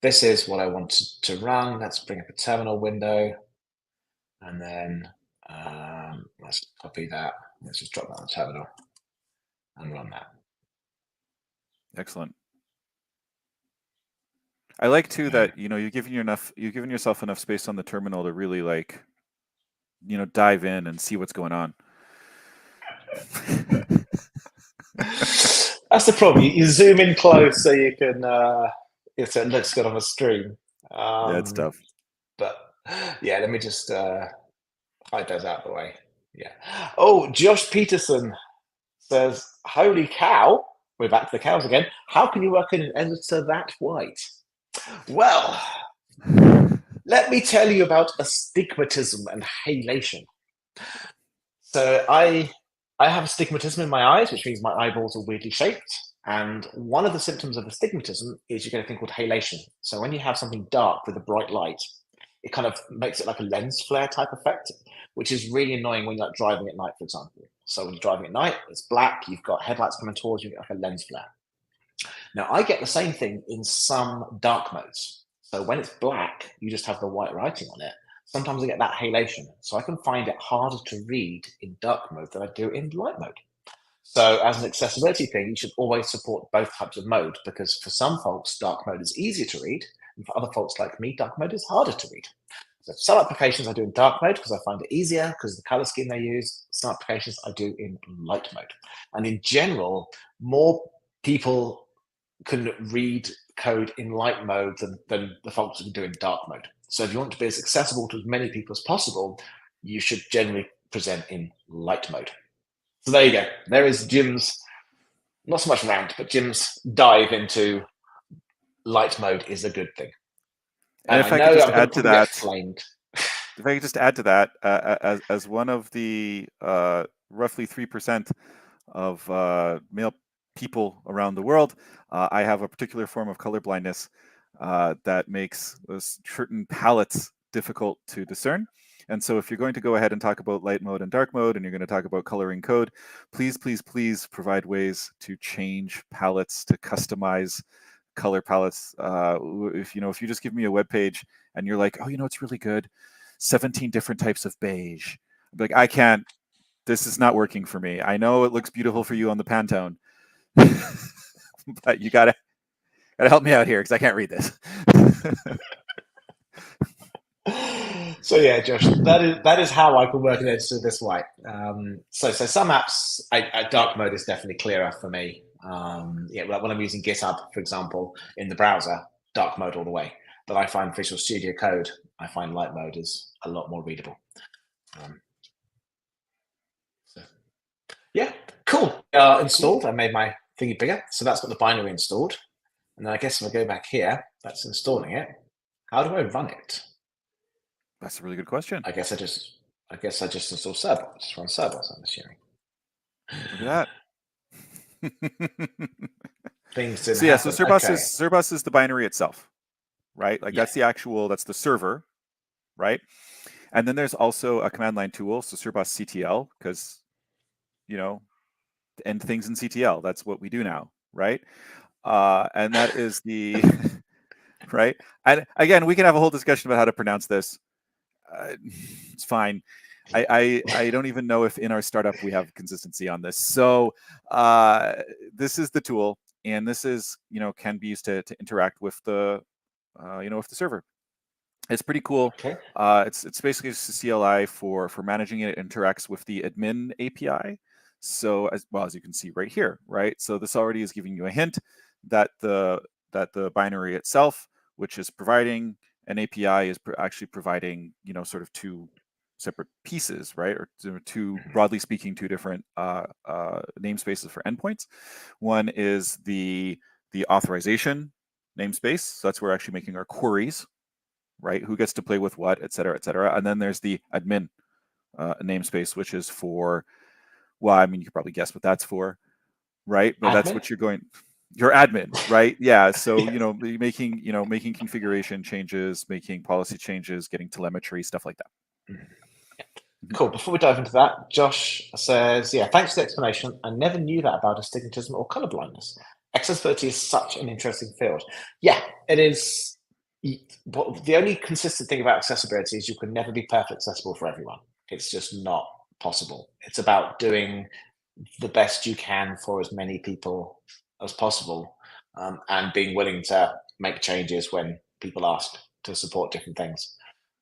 This is what I want to run. Let's bring up a terminal window, and then let's copy that. Let's just drop that on the terminal and run that. Excellent. I like too that you've given yourself enough space on the terminal to really dive in and see what's going on. That's the problem. You zoom in close so you can. It looks good on the stream. Yeah, it's tough. But yeah, let me just hide those out of the way. Yeah. Oh, Josh Peterson says, "Holy cow!" We're back to the cows again. How can you work in an editor that white? Well, let me tell you about astigmatism and halation. So I have astigmatism in my eyes, which means my eyeballs are weirdly shaped. And one of the symptoms of astigmatism is you get a thing called halation. So when you have something dark with a bright light, it kind of makes it like a lens flare type effect, which is really annoying when you're like driving at night, for example. So when you're driving at night, it's black, you've got headlights coming towards you, you get like a lens flare. Now, I get the same thing in some dark modes. So when it's black, you just have the white writing on it. Sometimes I get that halation. So I can find it harder to read in dark mode than I do in light mode. So as an accessibility thing, you should always support both types of mode, because for some folks, dark mode is easier to read. And for other folks like me, dark mode is harder to read. So some applications I do in dark mode because I find it easier because of the color scheme they use. Some applications I do in light mode. And in general, more people can read code in light mode than the folks who can do in dark mode. So if you want to be as accessible to as many people as possible, you should generally present in light mode. So there you go. There is Jim's, not so much rant, but Jim's dive into light mode is a good thing. And if I could just add to that, if I could just add to that, as one of the roughly 3% of male people around the world, I have a particular form of color blindness that makes certain palettes difficult to discern. And so if you're going to go ahead and talk about light mode and dark mode, and you're going to talk about coloring code, please, please, please provide ways to change palettes, to customize color palettes. If you just give me a web page and you're like, it's really good, 17 different types of beige. I'm like, I can't. This is not working for me. I know it looks beautiful for you on the Pantone, but you gotta help me out here because I can't read this. So yeah, Josh, that is how I can work it this way. So some apps, dark mode is definitely clearer for me. Yeah, like when I'm using GitHub, for example, in the browser, dark mode all the way. But I find Visual Studio Code, I find light mode is a lot more readable. So yeah, cool. Installed. I made my thingy bigger, so that's got the binary installed. And then I guess if I go back here, that's installing it. How do I run it? That's a really good question. I guess I just install Carbos. Just run Carbos, I'm assuming. Look at that. Things didn't So yeah, happen. so Carbos is the binary itself, right? Like Yeah. that's the server, right? And then there's also a command line tool, so Carbos CTL, because end things in CTL. That's what we do now, right? And that is the right. And again, we can have a whole discussion about how to pronounce this. It's fine. I don't even know if in our startup we have consistency on this. So this is the tool, and this is can be used to interact with the with the server. It's pretty cool. Okay. It's basically just a CLI for managing it. It interacts with the admin API. So as well as you can see right here, right? So this already is giving you a hint that the binary itself, which is providing an API, is actually providing sort of two separate pieces, right? Or two, broadly speaking, two different namespaces for endpoints. One is the authorization namespace. So that's where we're actually making our queries, right? Who gets to play with what, et cetera, et cetera. And then there's the admin namespace, which is for, well, I mean, you could probably guess what that's for, right? But admin? That's what your admin, right? Yeah. So, making configuration changes, making policy changes, getting telemetry, stuff like that. Cool. Before we dive into that, Josh says, yeah, thanks for the explanation. I never knew that about astigmatism or colorblindness. Accessibility is such an interesting field. Yeah, it is. The only consistent thing about accessibility is you can never be perfectly accessible for everyone. It's just not possible. It's about doing the best you can for as many people as possible, and being willing to make changes when people ask to support different things.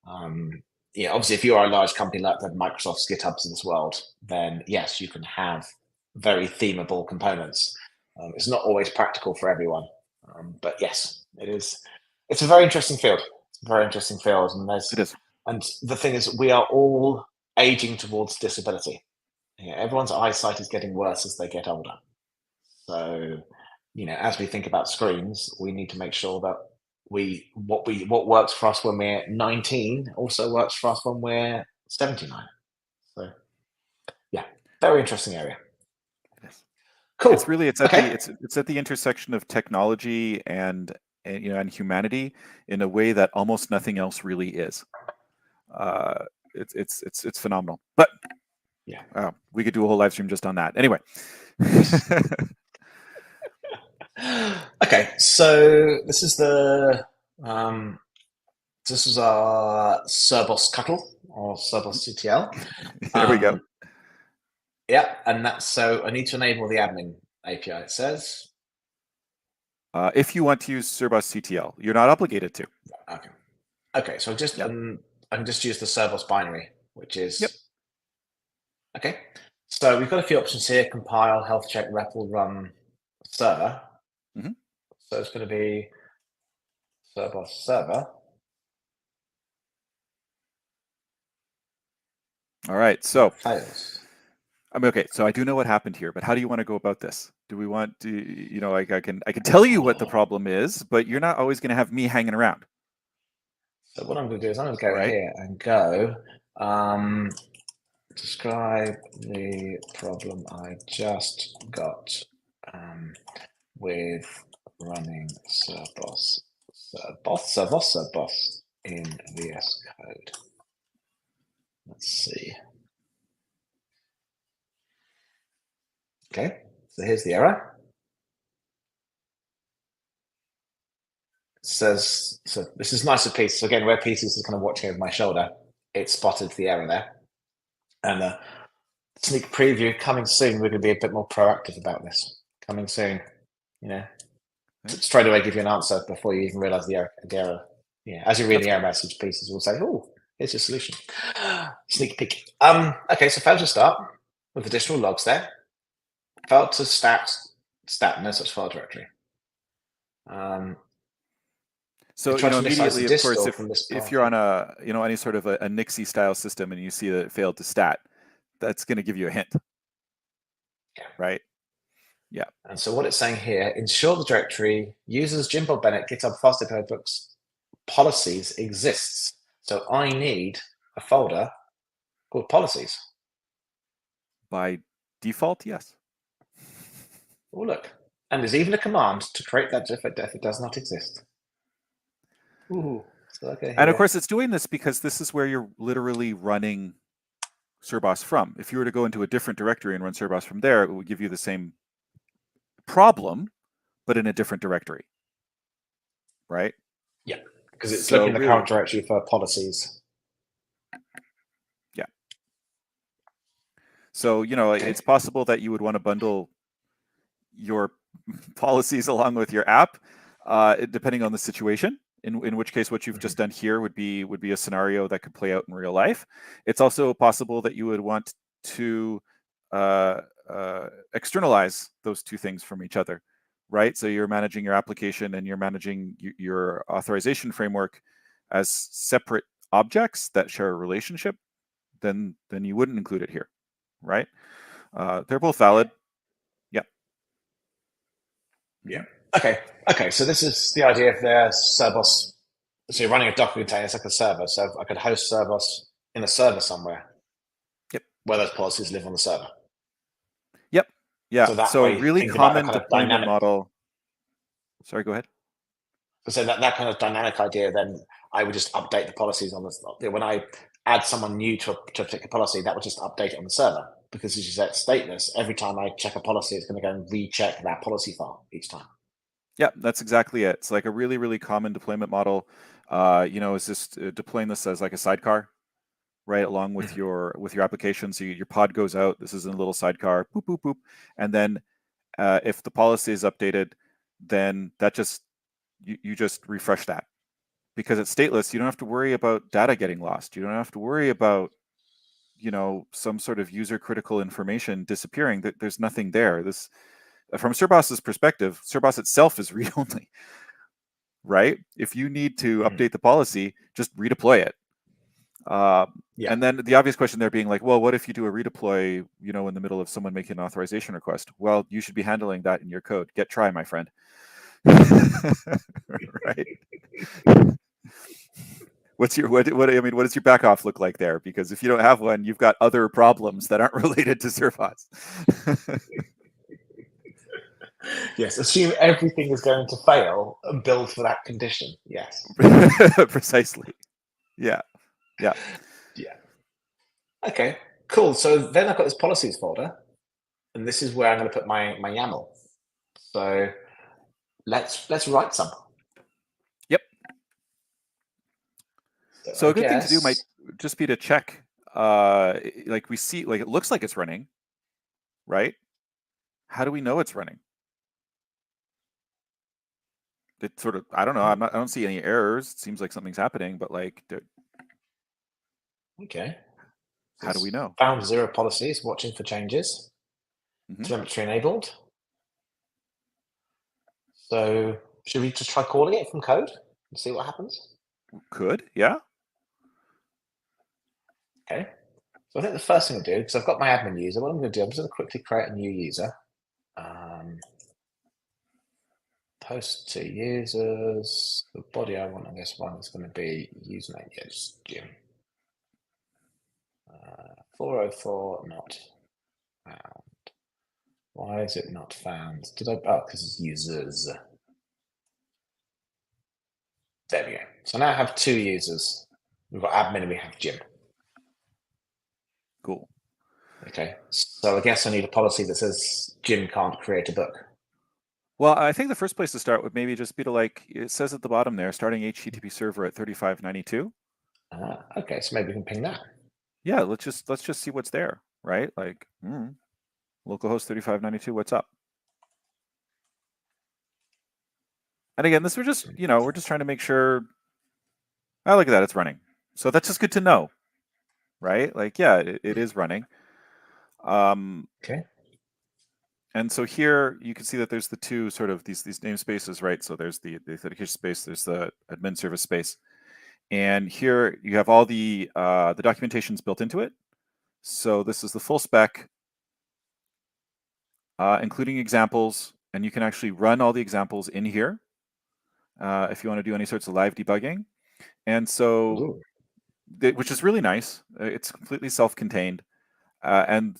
Obviously, if you are a large company like the Microsoft's GitHubs of this world, then yes, you can have very themable components. It's not always practical for everyone, but yes, it is. It's a very interesting field. It's a very interesting field, and It is. And the thing is, we are all aging towards disability. Everyone's eyesight is getting worse as they get older. So, as we think about screens, we need to make sure that what works for us when we're 19 also works for us when we're 79. So, yeah, very interesting area. Yes. Cool. It's really it's at the intersection of technology and humanity in a way that almost nothing else really is. It's phenomenal. But yeah, we could do a whole live stream just on that. Anyway. Okay, so this is our Carbos Cuttle or Carbos CTL. There we go. Yeah, and that's so I need to enable the admin API. It says if you want to use Carbos CTL, you're not obligated to. Okay. So I can just use the Carbos binary, which is okay. So we've got a few options here: compile, health check, REPL, run, server. Mm-hmm. So it's going to be Carbos server. All right. So fails. I mean, okay. So I do know what happened here, but how do you want to go about this? Do we want to, I can tell you what the problem is, but you're not always going to have me hanging around. So what I'm going to do is I'm going to go here and go describe the problem I just got with running Carbos in VS Code. Let's see. Okay, so here's the error. It says, so this is nice of Pieces. So again, where Pieces is kind of watching over my shoulder, it spotted the error there. And sneak preview coming soon. We're going to be a bit more proactive about this. Coming soon, straight away give you an answer before you even realize the error. Yeah, as you read the error message, Pieces will say, "Oh, Here's your solution. Sneak peek. Okay, so failed to start with additional logs there. Failed to stat, no such file directory. So try to initialize immediately, the of course, distill from this if path. you're on a any sort of a Nixie style system and you see that it failed to stat, that's going to give you a hint, Yeah. right? Yeah. And so what it's saying here, ensure the directory users JimBobBennett GitHub Phrawzty Notebooks policies exists. So I need a folder called policies. By default, yes. Oh, look. And there's even a command to create that if it does not exist. Ooh. So okay, and of course, it's doing this because this is where you're literally running Carbos from. If you were to go into a different directory and run Carbos from there, it would give you the same problem, but in a different directory, right? Yeah, because it's looking at the current directory for policies. Yeah. So, it's possible that you would want to bundle your policies along with your app, depending on the situation. In which case, what you've just done here would be a scenario that could play out in real life. It's also possible that you would want to externalize those two things from each other, right? So you're managing your application and you're managing your authorization framework as separate objects that share a relationship. Then you wouldn't include it here, right? They're both valid. Yeah. Okay. So this is the idea of their Carbos. So you're running a Docker container, it's like a server. So I could host Carbos in a server somewhere. Yep. Where those policies live on the server. Yep. Yeah. So really common kind of deployment model. Sorry, go ahead. So that kind of dynamic idea, then I would just update the policies on the. When I add someone new to a particular policy, that would just update it on the server. Because as you said, it's stateless. Every time I check a policy, it's going to go and recheck that policy file each time. Yeah, that's exactly it. It's like a really, really common deployment model. Is just deploying this as like a sidecar, right, along with your application. So your pod goes out. This is in a little sidecar, boop, boop, boop. And then if the policy is updated, then that just you just refresh that. Because it's stateless, you don't have to worry about data getting lost. You don't have to worry about some sort of user critical information disappearing. There's nothing there. This, from Carbos's perspective, Carbos itself is read-only, right? If you need to update the policy, just redeploy it. And then the obvious question there being like, well, what if you do a redeploy, in the middle of someone making an authorization request? Well, you should be handling that in your code. Get try, my friend. Right? What does your back off look like there? Because if you don't have one, you've got other problems that aren't related to Carbos. Yes, assume everything is going to fail and build for that condition. Yes. Precisely. Yeah. Okay, cool. So then I've got this policies folder, and this is where I'm going to put my YAML. So let's write some. Yep. So a good thing to do might just be to check, like we see, like it looks like it's running, right? How do we know it's running? It sort of, I don't know. I don't see any errors. It seems like something's happening, but like, okay. How do we know? Found 0 policies, watching for changes. Telemetry enabled. So should we just try calling it from code and see what happens? Could, yeah. Okay. So I think the first thing I'll do, because I've got my admin user, what I'm going to do, I'm just going to quickly create a new user. Post to users. The body I want on this one is going to be username. Yes, Jim. 404 not found. Why is it not found? Did I? Oh, because it's users. There we go. So now I have 2 users. We've got admin and we have Jim. Cool. Okay. So I guess I need a policy that says Jim can't create a book. Well, I think the first place to start would maybe just be to, like, it says at the bottom there, starting HTTP server at 3592. Okay, so maybe we can ping that. Yeah, let's just see what's there, right? Like, localhost 3592, what's up? And again, we're just trying to make sure. Oh, look at that, it's running. So that's just good to know, right? Like, yeah, it is running. Okay. And so here you can see that there's the two sort of these namespaces, right? So there's the authentication space, there's the admin service space, and here you have all the documentations built into it. So this is the full spec, including examples, and you can actually run all the examples in here if you want to do any sorts of live debugging. And so, which is really nice. It's completely self-contained, and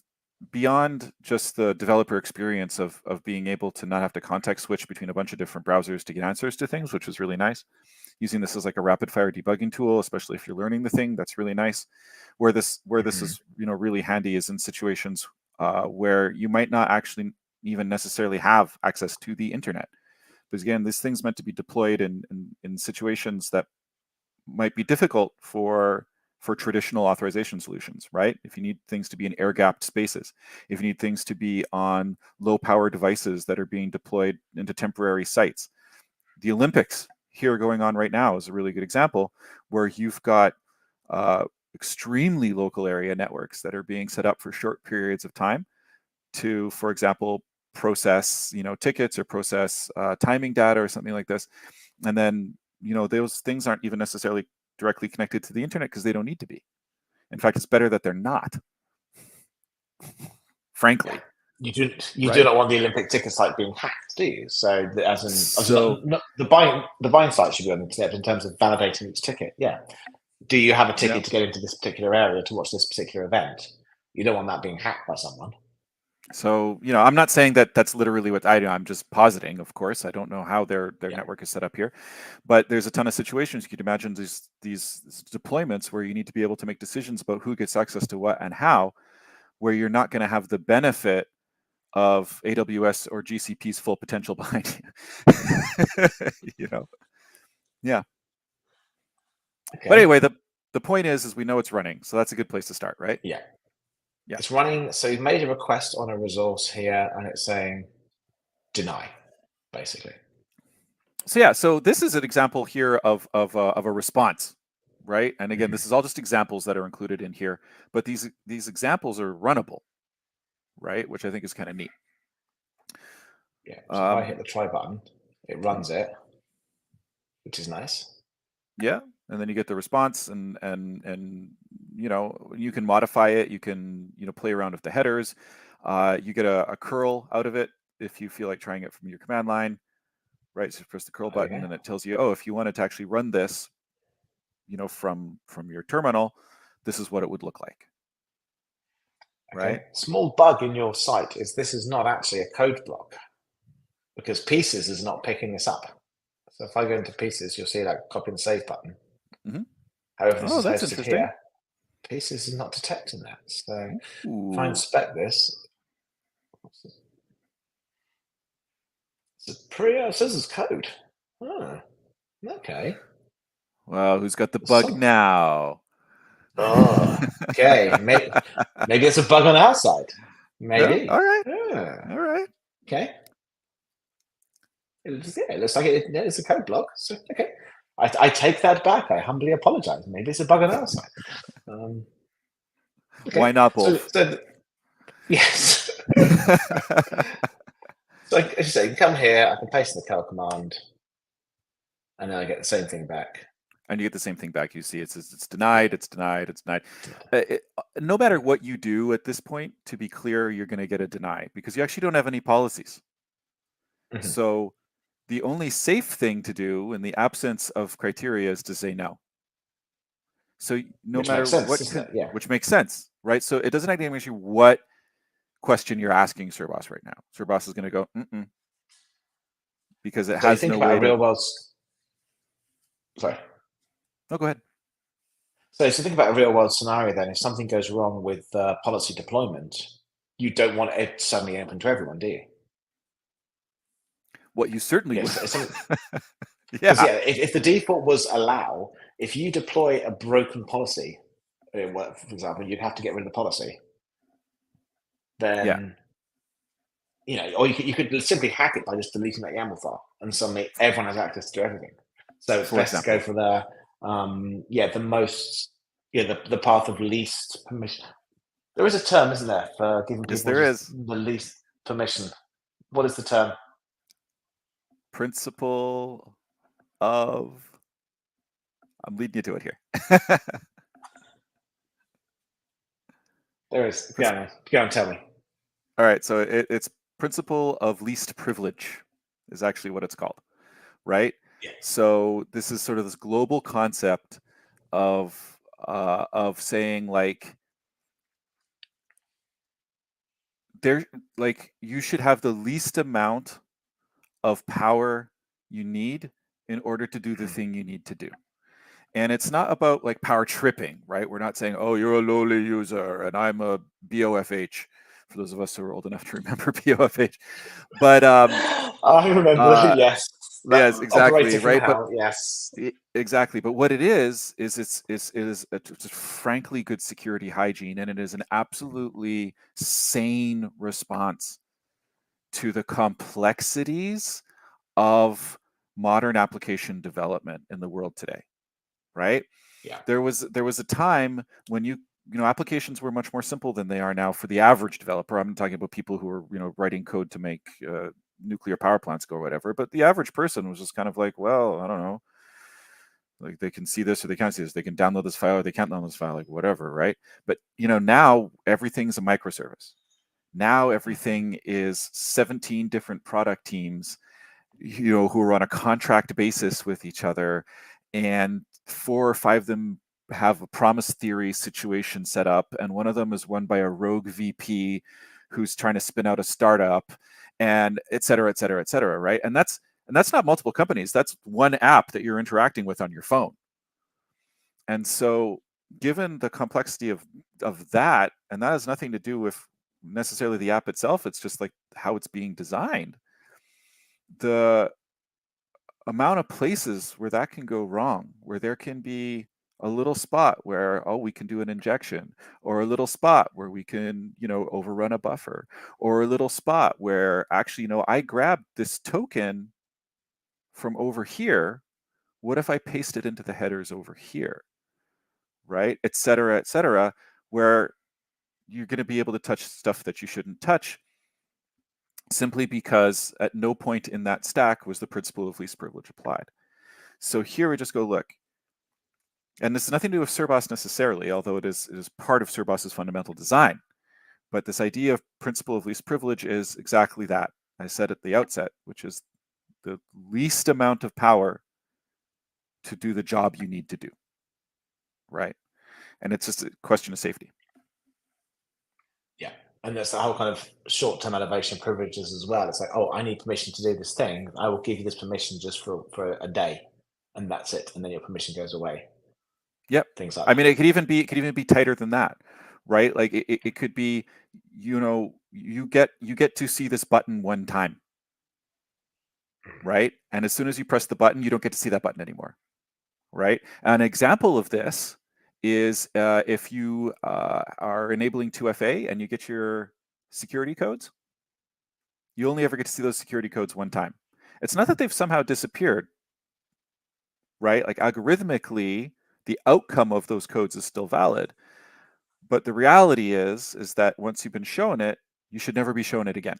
beyond just the developer experience of being able to not have to context switch between a bunch of different browsers to get answers to things, which is really nice. Using this as like a rapid fire debugging tool, especially if you're learning the thing, that's really nice. Where this is really handy is in situations where you might not actually even necessarily have access to the internet. Because again, this thing's meant to be deployed in situations that might be difficult for traditional authorization solutions, right? If you need things to be in air-gapped spaces, if you need things to be on low-power devices that are being deployed into temporary sites. The Olympics here going on right now is a really good example where you've got extremely local area networks that are being set up for short periods of time to, for example, process tickets or process timing data or something like this. And then those things aren't even necessarily directly connected to the internet because they don't need to be. In fact, it's better that they're not, frankly. You do not want the Olympic ticket site being hacked, do you? So the buying site should be on the internet in terms of validating each ticket. Yeah. Do you have a ticket to get into this particular area to watch this particular event? You don't want that being hacked by someone. So, I'm not saying that that's literally what I do. I'm just positing, of course. I don't know how their network is set up here, but there's a ton of situations you could imagine these deployments where you need to be able to make decisions about who gets access to what and how, where you're not going to have the benefit of AWS or GCP's full potential behind you. Yeah. Okay. But anyway, the point is we know it's running, so that's a good place to start, right? Yeah. It's running. So you've made a request on a resource here, and it's saying deny, basically. So this is an example here of a response, right? And again, this is all just examples that are included in here, but these examples are runnable, right? Which I think is kind of neat. Yeah. So if I hit the try button, it runs it, which is nice. Yeah, and then you get the response, and you can modify it. You can play around with the headers. You get a curl out of it if you feel like trying it from your command line, right? So press the curl button, and it tells you, oh, if you wanted to actually run this, from your terminal, this is what it would look like. Okay. Right. Small bug in your site is this is not actually a code block because Pieces is not picking this up. So if I go into Pieces, you'll see that copy and save button. However, this is hosted here. Pieces is not detecting that. So if I inspect this, it says it's code. Oh, okay. Well, who's got the bug now? Oh, okay. Maybe it's a bug on our side. Maybe. Yeah, all right. Yeah. All right. Okay. It looks like it's a code block. So okay, I take that back. I humbly apologize. Maybe it's a bug on our side. Okay. Why not both? Yes. So as you say, you come here. I can paste in the curl command, and then I get the same thing back. And you get the same thing back. You see, it's denied. It's denied. It's denied. No matter what you do at this point, to be clear, you're going to get a deny because you actually don't have any policies. So the only safe thing to do in the absence of criteria is to say no. So no matter what, which makes sense, right? So it doesn't actually matter what question you're asking Carbos right now. Carbos is going to go, because it has no way to... real world. Sorry. No, go ahead. So think about a real world scenario then. If something goes wrong with policy deployment, you don't want it suddenly open to everyone, do you? What you certainly would. If the default was allow, if you deploy a broken policy, for example, you'd have to get rid of the policy. Then, or you could simply hack it by just deleting that YAML file, and suddenly everyone has access to everything. So it's best to go for the path of least permission. There is a term, isn't there, for giving Yes, people there just is. the least permission? What is the term? Principle of. I'm leading you to it here. There is. Go on, tell me. All right, so it's principle of least privilege is actually what it's called, right? Yeah. So this is sort of this global concept of saying like you should have the least amount of power you need in order to do the thing you need to do. And it's not about like power tripping, right? We're not saying, oh, you're a lowly user and I'm a BOFH, for those of us who are old enough to remember BOFH. But I remember, yes. That yes, exactly, operator from right? But hell, yes. exactly. But what it is it's frankly good security hygiene, and it is an absolutely sane response to the complexities of modern application development in the world today, right? Yeah. There was a time when applications were much more simple than they are now for the average developer. I'm talking about people who are writing code to make nuclear power plants go or whatever. But the average person was just kind of like, well, I don't know, like they can see this or they can't see this. They can download this file or they can't download this file, like whatever, right? But now everything's a microservice. Now everything is 17 different product teams, who are on a contract basis with each other, and 4 or 5 of them have a promise theory situation set up, and one of them is run by a rogue VP who's trying to spin out a startup, and et cetera, et cetera, et cetera, right? And that's not multiple companies. That's one app that you're interacting with on your phone. And so, given the complexity of that, and that has nothing to do with necessarily the app itself, it's just like how it's being designed. The amount of places where that can go wrong, where there can be a little spot where, oh, we can do an injection, or a little spot where we can, overrun a buffer, or a little spot where actually, I grabbed this token from over here. What if I paste it into the headers over here? Right? Et cetera, where you're going to be able to touch stuff that you shouldn't touch, simply because at no point in that stack was the principle of least privilege applied. So here we just go, look, and this has nothing to do with Cerbos necessarily, although it is part of Cerbos's fundamental design. But this idea of principle of least privilege is exactly that. I said at the outset, which is the least amount of power to do the job you need to do, right? And it's just a question of safety. Yeah. And there's the whole kind of short-term elevation of privileges as well. It's like, oh, I need permission to do this thing. I will give you this permission just for a day, and that's it. And then your permission goes away. Yep. Things like I that. mean, it could even be tighter than that, right? Like it could be, you get to see this button one time, right? And as soon as you press the button, you don't get to see that button anymore, right? An example of this is if you are enabling 2FA and you get your security codes, you only ever get to see those security codes one time. It's not that they've somehow disappeared, right? Like algorithmically, the outcome of those codes is still valid. But the reality is that once you've been shown it, you should never be shown it again.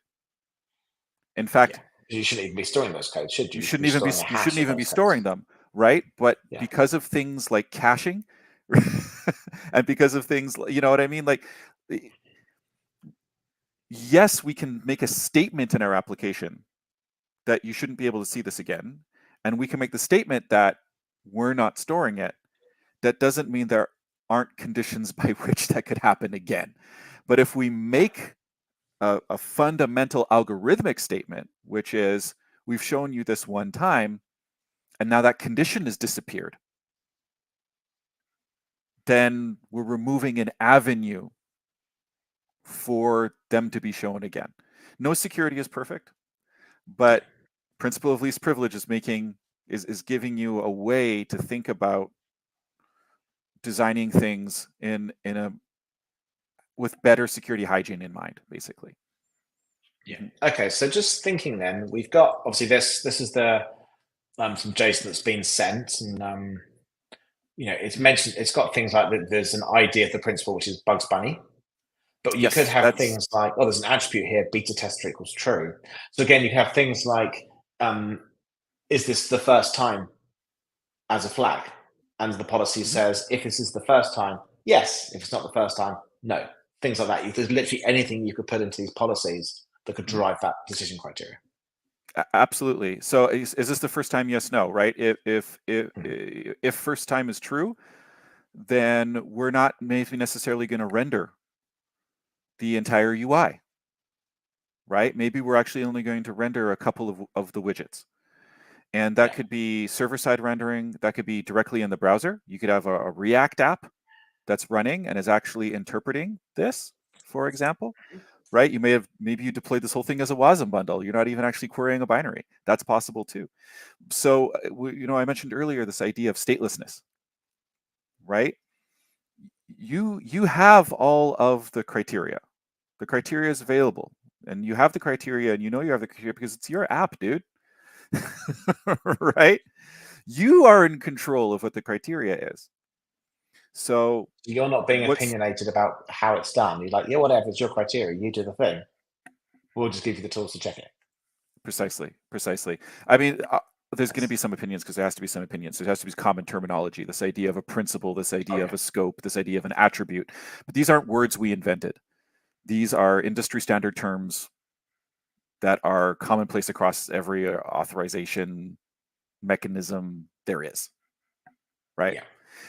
In fact, you shouldn't even be storing those codes, should you? You shouldn't even be codes. storing them, right? But because of things like caching, and because of things, you know what I mean? Like, yes, we can make a statement in our application that you shouldn't be able to see this again, and we can make the statement that we're not storing it. That doesn't mean there aren't conditions by which that could happen again. But if we make a fundamental algorithmic statement, which is, we've shown you this one time, and now that condition has disappeared, then we're removing an avenue for them to be shown again. No security is perfect, but principle of least privilege is giving you a way to think about designing things with better security hygiene in mind, basically. Yeah. Okay. So just thinking, then we've got obviously this is the some JSON that's been sent, and it's mentioned. It's got things like there's an idea of the principle, which is Bugs Bunny. But you could have things like, there's an attribute here, beta tester equals true. So again, you have things like, is this the first time as a flag? And the policy says, if this is the first time, yes. If it's not the first time, no. Things like that. There's literally anything you could put into these policies that could drive that decision criteria. Absolutely. So is this the first time? Yes, no, right? If first time is true, then we're not maybe necessarily going to render the entire UI, right? Maybe we're actually only going to render a couple of the widgets. And that could be server-side rendering. That could be directly in the browser. You could have a React app that's running and is actually interpreting this, for example, right? Maybe you deployed this whole thing as a WASM bundle. You're not even actually querying a binary. That's possible too. So, I mentioned earlier this idea of statelessness, right? You have all of the criteria. The criteria is available, and you have the criteria, and you have the criteria because it's your app, dude. Right? You are in control of what the criteria is. So you're not being opinionated about how it's done. You're like, yeah, whatever, it's your criteria. You do the thing. We'll just give you the tools to check it. Precisely. I mean, there's going to be some opinions because there has to be some opinions. There has to be common terminology, this idea of a principle, this idea of a scope, this idea of an attribute. But these aren't words we invented. These are industry standard terms that are commonplace across every authorization mechanism there is. Right? Yeah.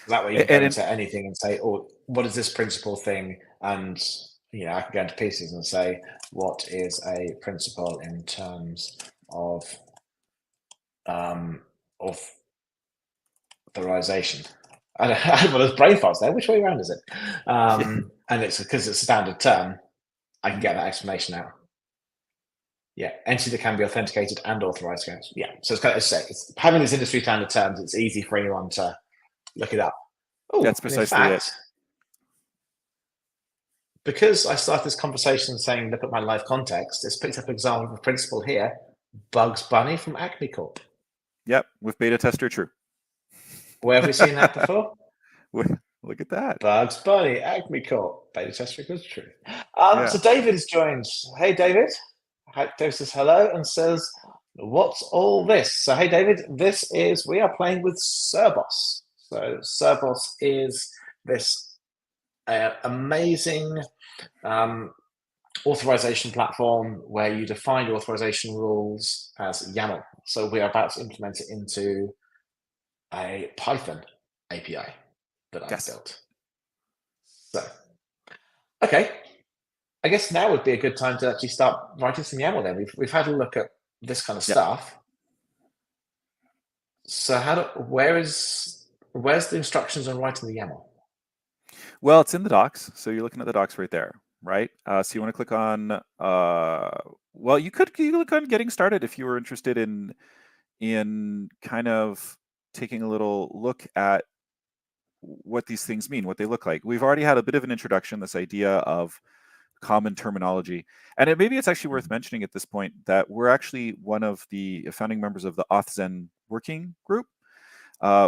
That way you can go into anything and say, oh, what is this principle thing? And, I can go into pieces and say, what is a principle in terms of authorization? I had one of those brain files there. Which way around is it? And it's because it's a standard term, I can get that explanation out. Yeah, entity that can be authenticated and authorized. Yeah, so it's kind of it's having these industry standard terms. It's easy for anyone to look it up. Oh, that's precisely it. Because I started this conversation saying, look at my live context, it's picked up an example of a principle here, Bugs Bunny from Acme Corp. Yep, with beta tester true. Where have we seen that before? Look at that. Bugs Bunny, Acme Corp, beta tester equals true. So David has joined. Hey, David. David says hello and says, what's all this? So, hey, David, we are playing with Carbos. So Carbos is this amazing authorization platform where you define your authorization rules as YAML. So we are about to implement it into a Python API that I've built. So, okay. I guess now would be a good time to actually start writing some YAML then. We've had a look at this kind of stuff. So where's the instructions on writing the YAML? Well, it's in the docs. So you're looking at the docs right there, right? So you want to click on, well, you could click on getting started if you were interested in kind of taking a little look at what these things mean, what they look like. We've already had a bit of an introduction, this idea of common terminology. And maybe it's actually worth mentioning at this point that we're actually one of the founding members of the AuthZen working group,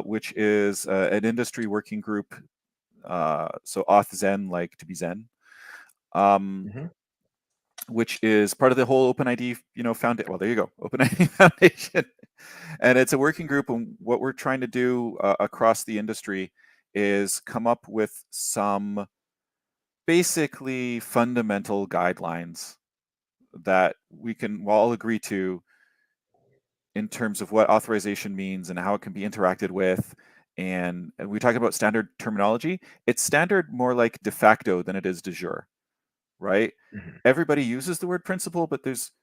which is an industry working group. So AuthZen, like to be Zen, which is part of the whole OpenID, foundation. Well, there you go, OpenID Foundation. And it's a working group. And what we're trying to do across the industry is come up with some basically fundamental guidelines that we can all agree to in terms of what authorization means and how it can be interacted with. And we talk about standard terminology. It's standard more like de facto than it is de jure, right? Everybody uses the word principle, but there's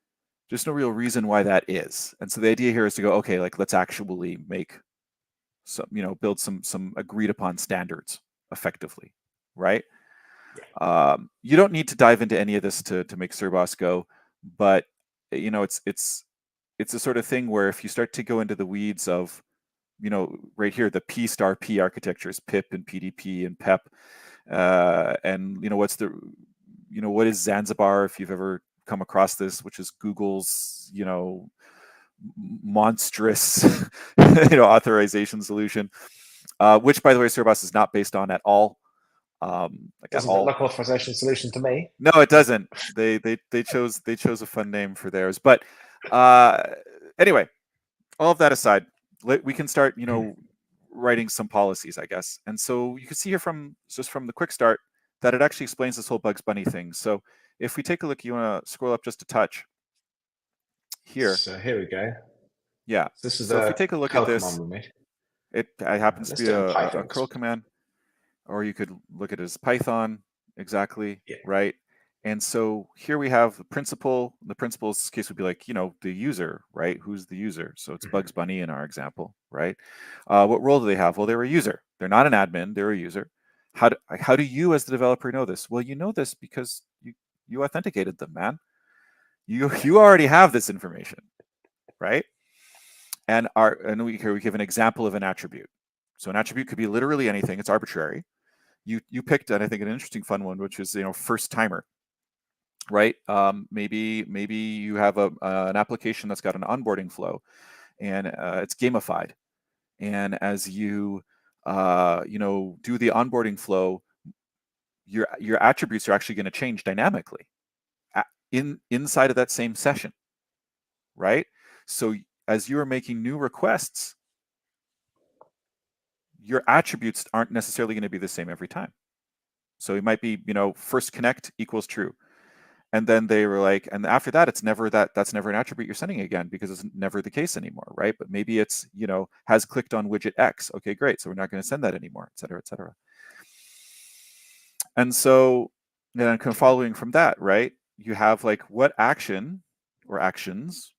no real reason why that is. And so the idea here is to go, okay, like let's actually make some, build some agreed upon standards effectively, right? You don't need to dive into any of this to make Carbos go, but it's a sort of thing where if you start to go into the weeds of, right here, the P star P architectures, PIP and PDP and PEP, and what is Zanzibar, if you've ever come across this, which is Google's, monstrous, authorization solution. which, by the way, Carbos is not based on at all. Like Doesn't at look all. like authorization solution to me. No, it doesn't. They chose a fun name for theirs. But anyway, all of that aside, we can start, writing some policies, I guess. And so you can see here from the quick start that it actually explains this whole Bugs Bunny thing. So if we take a look, you want to scroll up just a touch here. So here we go. Yeah. This is so if we take a look at this, command we made. it happens to Let's be do it in a Python. curl command, or you could look at it as Python, exactly, Yeah. right? And so here we have the principal. The principal's case would be like, the user, right? Who's the user? So it's Bugs Bunny in our example, right? What role do they have? Well, they're a user. They're not an admin. They're a user. How do you, as the developer, know this? Well, you know this because you authenticated them, man. You already have this information, right? And we give an example of an attribute. So an attribute could be literally anything. It's arbitrary. You picked, and I think, an interesting fun one, which is first timer, right? Maybe you have an application that's got an onboarding flow, and it's gamified. And as you do the onboarding flow, your attributes are actually going to change dynamically inside of that same session, right? So as you are making new requests, your attributes aren't necessarily going to be the same every time. So it might be, first connect equals true. And then they were like, and after that, it's never that's never an attribute you're sending again, because it's never the case anymore, right? But maybe it's, has clicked on widget X. Okay, great. So we're not going to send that anymore, et cetera, et cetera. And so then kind of following from that, right? You have like, what action or actions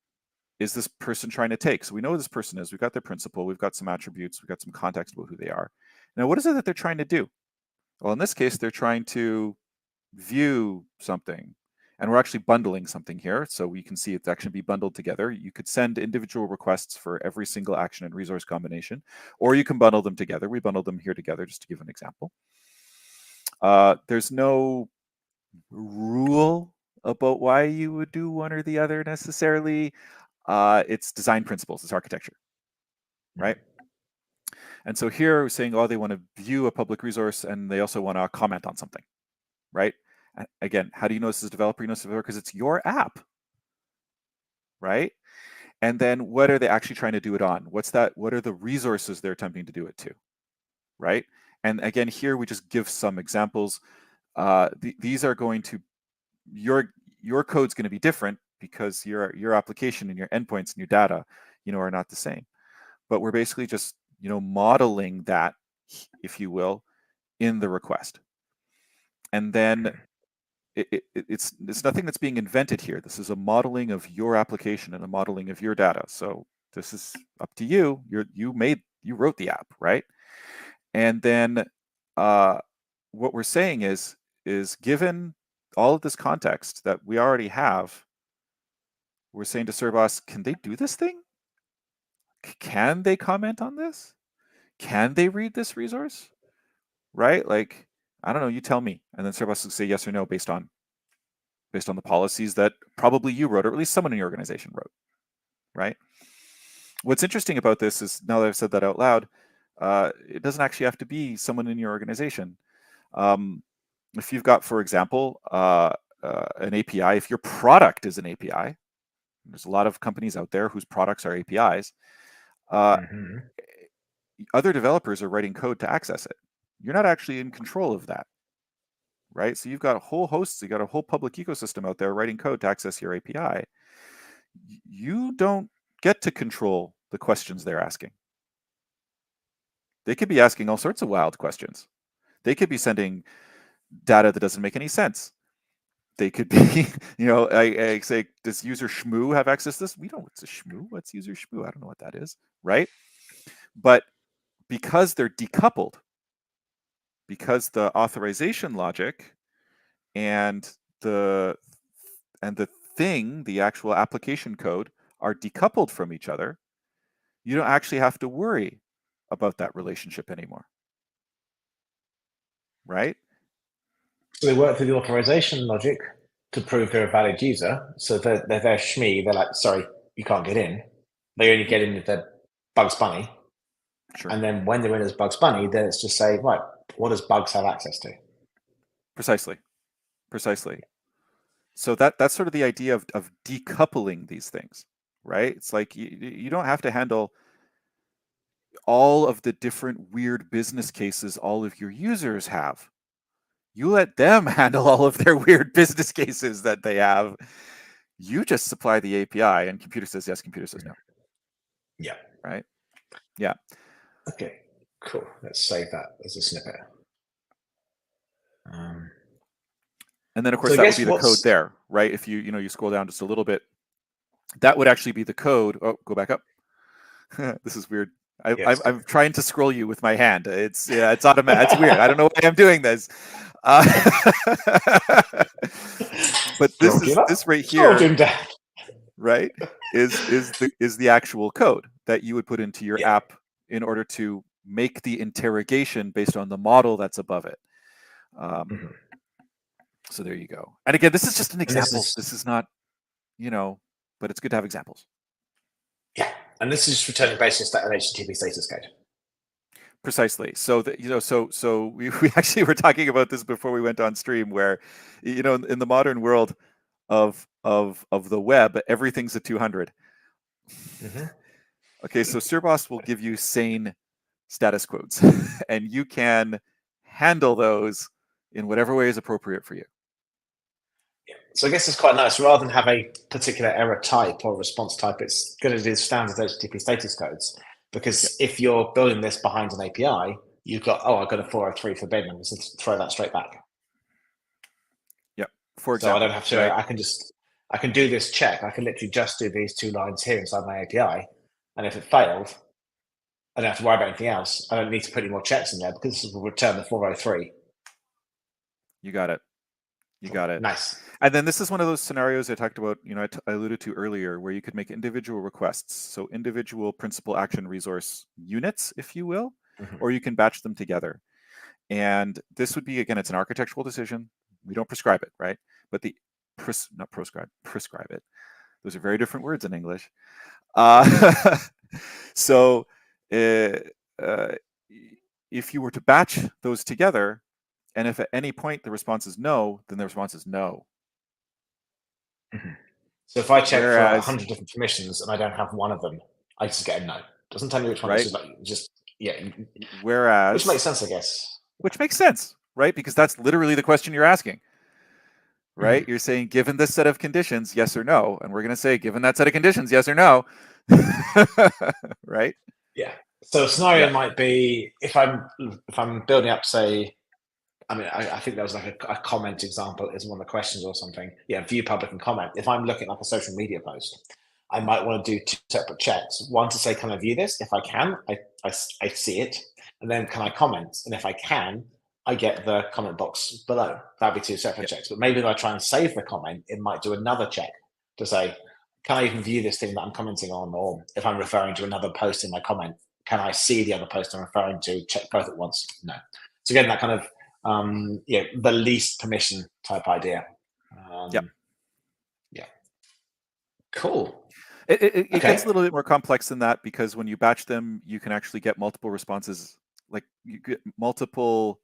is this person trying to take? So we know who this person is. We've got their principal. We've got some attributes. We've got some context about who they are. Now, what is it that they're trying to do? Well, in this case, they're trying to view something. And we're actually bundling something here. So we can see it's actually be bundled together. You could send individual requests for every single action and resource combination, or you can bundle them together. We bundled them here together just to give an example. There's no rule about why you would do one or the other necessarily. It's design principles, it's architecture, right? And so here we're saying, they want to view a public resource, and they also want to comment on something, right? And again, how do you know this is a developer? You know this is a developer because it's your app, right? And then what are they actually trying to do it on? What are the resources they're attempting to do it to, right? And again, here we just give some examples. These are going to, your code's going to be different because your application and your endpoints and your data, are not the same. But we're basically just, modeling that, if you will, in the request. And then it's nothing that's being invented here. This is a modeling of your application and a modeling of your data. So this is up to you. You wrote the app, right? And then what we're saying is given all of this context that we already have, we're saying to Carbos, can they do this thing? Can they comment on this? Can they read this resource? Right? Like, I don't know, you tell me. And then Carbos will say yes or no based on the policies that probably you wrote, or at least someone in your organization wrote, right? What's interesting about this is, now that I've said that out loud, it doesn't actually have to be someone in your organization. If you've got, for example, an API, if your product is an API, there's a lot of companies out there whose products are APIs, other developers are writing code to access it. You're not actually in control of that, right? So you've got a whole host, you've got a whole public ecosystem out there writing code to access your API. You don't get to control the questions they're asking. They could be asking all sorts of wild questions. They could be sending data that doesn't make any sense. They could be, I say, does user Shmoo have access to this? We don't. What's a Shmoo? What's user Shmoo? I don't know what that is, right? But because they're decoupled, because the authorization logic and the thing, the actual application code, are decoupled from each other, you don't actually have to worry about that relationship anymore, right? So they work through the authorization logic to prove they're a valid user. So they're Shmee. They're like, sorry, you can't get in. They only get in if they're Bugs Bunny. Sure. And then when they're in as Bugs Bunny, then it's just say, right, what does Bugs have access to? Precisely. So that's sort of the idea of decoupling these things, right? It's like you don't have to handle all of the different weird business cases all of your users have. You let them handle all of their weird business cases that they have. You just supply the API, and computer says yes, computer says no. Yeah. Right? Yeah. Okay, cool. Let's save that as a snippet. And then, of course, that would be the code there, right? If you scroll down just a little bit, that would actually be the code. Oh, go back up. This is weird. I'm trying to scroll you with my hand. It's automatic. It's weird. I don't know why I'm doing this. But this right here, right, is the actual code that you would put into your app in order to make the interrogation based on the model that's above it. So there you go. And again, this is just an example. This is not, but it's good to have examples. Yeah, and this is returning based on an HTTP status code. Precisely. So so we actually were talking about this before we went on stream, where, in the modern world of the web, everything's a 200. Okay, so Carbos will give you sane status codes, and you can handle those in whatever way is appropriate for you. So I guess it's quite nice. Rather than have a particular error type or response type, it's going to do standard HTTP status codes. Because if you're building this behind an API, you've got, I've got a 403 forbidden, so throw that straight back. Yeah. For example, so I don't have to. Right? I can do this check. I can literally just do these 2 lines here inside my API, and if it failed, I don't have to worry about anything else. I don't need to put any more checks in there because this will return the 403. You got it. Nice. And then this is one of those scenarios I talked about, I alluded to earlier, where you could make individual requests. So individual principal action resource units, if you will, or you can batch them together. And this would be, again, it's an architectural decision. We don't prescribe it, right? But prescribe it. Those are very different words in English. So if you were to batch those together, and if at any point the response is no, then the response is no. So if I check for 100 different permissions and I don't have one of them, I just get a no. Doesn't tell me which one. Right? Whereas, which makes sense, I guess. Which makes sense, right? Because that's literally the question you're asking, right? You're saying, given this set of conditions, yes or no, and we're going to say, given that set of conditions, yes or no, right? Yeah. So a scenario might be if I'm building up, say. I think there was like a comment example is one of the questions or something. Yeah, view public and comment. If I'm looking at like a social media post, I might want to do 2 separate checks. One to say, can I view this? If I can, I see it. And then can I comment? And if I can, I get the comment box below. That'd be 2 separate checks. But maybe if I try and save the comment, it might do another check to say, can I even view this thing that I'm commenting on? Or if I'm referring to another post in my comment, can I see the other post I'm referring to? Check both at once? No. So again, that kind of the least permission type idea. Yeah. Cool. It gets a little bit more complex than that, because when you batch them, you can actually get multiple responses. Like, you get multiple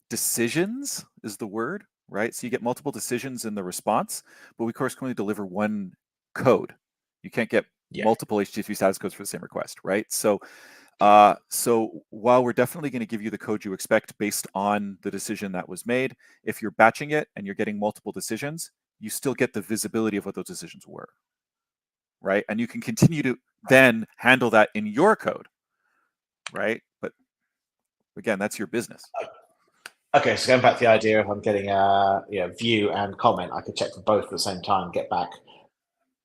decisions is the word, right? So you get multiple decisions in the response, but we of course can only deliver one code. You can't get multiple HTTP status codes for the same request, right? So while we're definitely going to give you the code you expect based on the decision that was made, if you're batching it and you're getting multiple decisions, you still get the visibility of what those decisions were, right? And you can continue to then handle that in your code, right? But again, that's your business. Okay, so going back to the idea of I'm getting a view and comment, I could check for both at the same time, get back.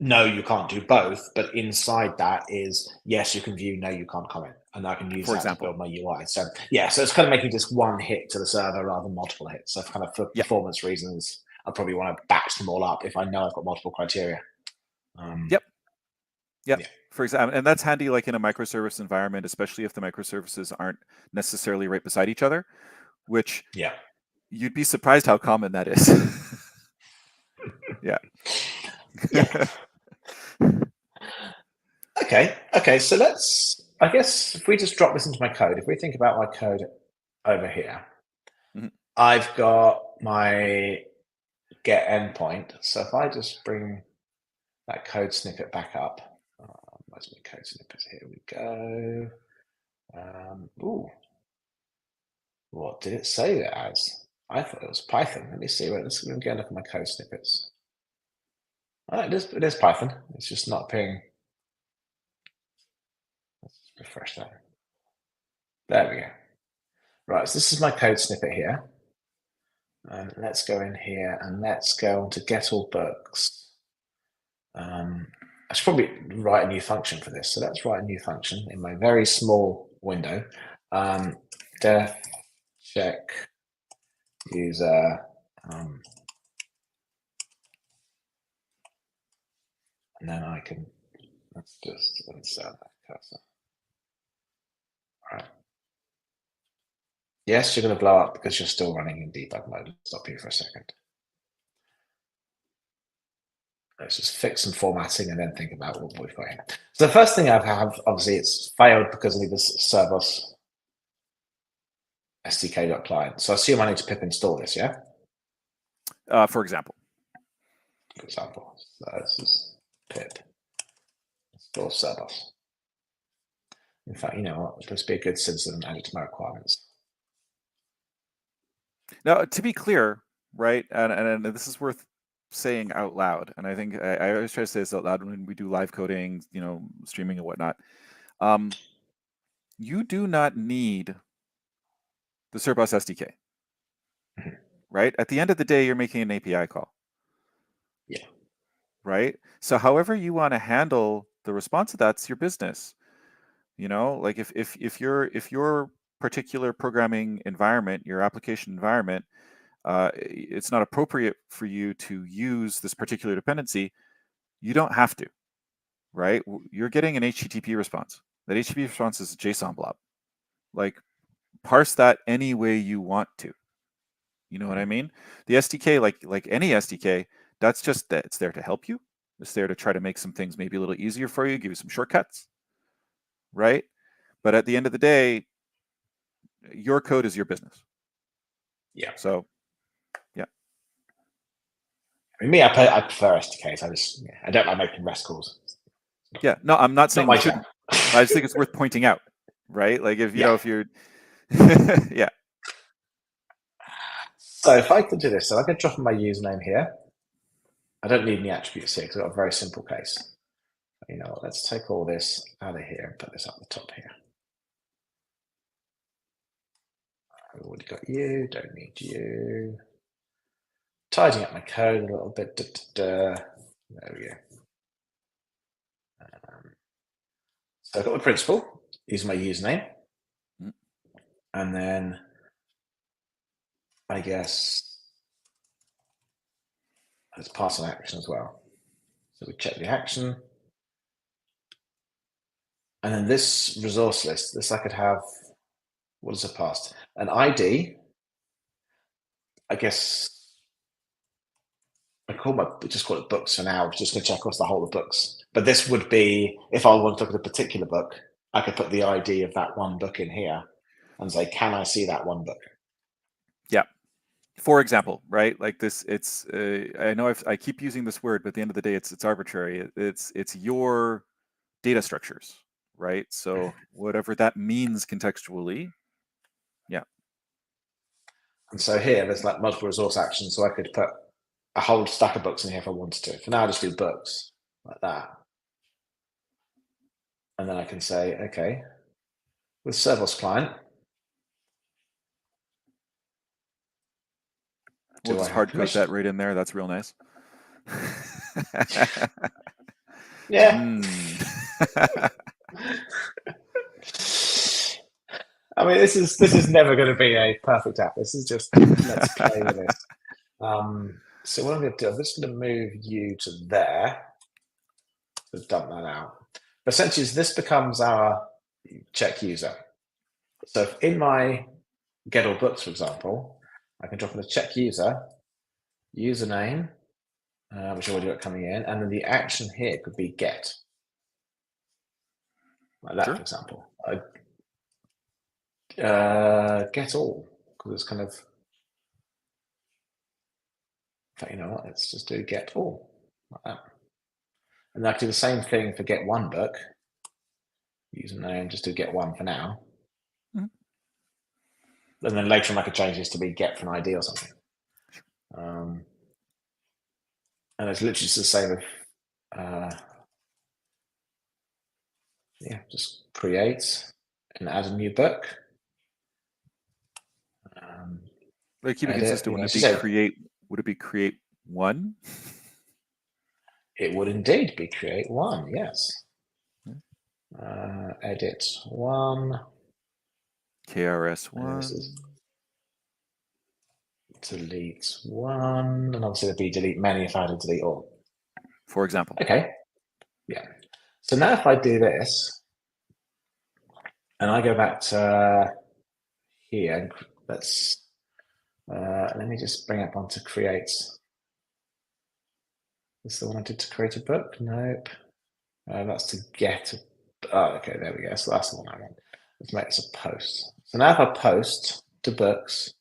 No, you can't do both, but inside that is yes, you can view, no, you can't comment, and I can use that to build my UI. So so it's kind of making just one hit to the server rather than multiple hits. So kind of for performance reasons, I probably want to batch them all up if I know I've got multiple criteria. Yep. For example, and that's handy like in a microservice environment, especially if the microservices aren't necessarily right beside each other, which you'd be surprised how common that is. Okay. So let's I guess if we just drop this into my code, if we think about my code over here, I've got my get endpoint. So if I just bring that code snippet back up, where's my code snippets? Here we go. Ooh, what did it say it as? I thought it was Python. Let me see. Let's go and look at my code snippets. Oh, it is Python. It's just not appearing. Let's refresh that. There we go. Right, so this is my code snippet here. And let's go in here and let's go on to get all books. I should probably write a new function for this. So let's write a new function in my very small window. Def check user. And then I can, let's just insert that cursor. All right. Yes, you're going to blow up because you're still running in debug mode. Let's stop you for a second. Let's just fix some formatting and then think about what we've got here. So the first thing I have, obviously, it's failed because I need this Carbos SDK.client. So I assume I need to pip install this, yeah? For example. For example, so this is pip install Carbos. In fact, you know what? Let's be a good citizen and add it to my requirements. Now, to be clear, right, and this is worth saying out loud, and I think I always try to say this out loud when we do live coding, you know, streaming and whatnot. You do not need the Carbos SDK, right? At the end of the day, you're making an API call. Yeah. Right. So, however you want to handle the response to that's your business. You know, like if your particular programming environment, your application environment, it's not appropriate for you to use this particular dependency, you don't have to, right? You're getting an HTTP response. That HTTP response is a JSON blob. Like, parse that any way you want to. You know what I mean? The SDK, like any SDK, that's just that it's there to help you. It's there to try to make some things maybe a little easier for you, give you some shortcuts, right? But at the end of the day, your code is your business. Yeah. So, yeah. I mean, me, I prefer SDKs. I don't like making REST calls. Yeah. No, I'm not saying you shouldn't. I just think it's worth pointing out, right? Like if you know if you're, yeah. So if I could do this, so I could drop in my username here. I don't need any attributes here because I've got a very simple case. You know, let's take all this out of here and put this up the top here. I've already got you, don't need you. Tidying up my code a little bit. There we go. So I've got the principal, use my username. And then I guess let's pass an action as well. So we check the action. And then this resource list, this I could have, what is it passed? An ID. I guess I just call it books for now. Just going to check across the whole of books. But this would be, if I want to look at a particular book, I could put the ID of that one book in here and say, can I see that one book? Yeah. For example, right? Like this, it's, I know I keep using this word, but at the end of the day, it's arbitrary. It's your data structures, right? So whatever that means contextually. Yeah. And so here, there's like multiple resource actions. So I could put a whole stack of books in here if I wanted to. For now, I just do books like that. And then I can say, okay, with Servos client. We'll just hard code that right in there. That's real nice. Yeah. I mean, this is never going to be a perfect app. This is just, let's play with this. So what I'm going to do, I'm just going to move you to there. Let's dump that out. But essentially, this becomes our check user. So if in my get all books, for example, I can drop in a check user, username, which I've already got coming in, and then the action here could be get. like that, Sure. for example. Get all, because it's kind of, you know what, let's just do get all, like that. And I can do the same thing for get one book, using name, just do get one for now. Mhm. And then later on I could change this to be get for an ID or something. And it's literally just the same with, yeah, just create and add a new book. Like keep it Edit, consistent. you know, Would it as you be say, create? Would it be create one? it would indeed be create one, yes. Hmm. Edit one. KRS And this one. is delete one. And obviously there'd be delete many if I had to delete all. For example. Okay. Yeah. So now if I do this, and I go back to here, let's let me just bring up onto create. This is the one I did to create a book? Nope. That's to get a, oh, okay, there we go. So that's the one I want. Let's make this a post. So now if I post to books,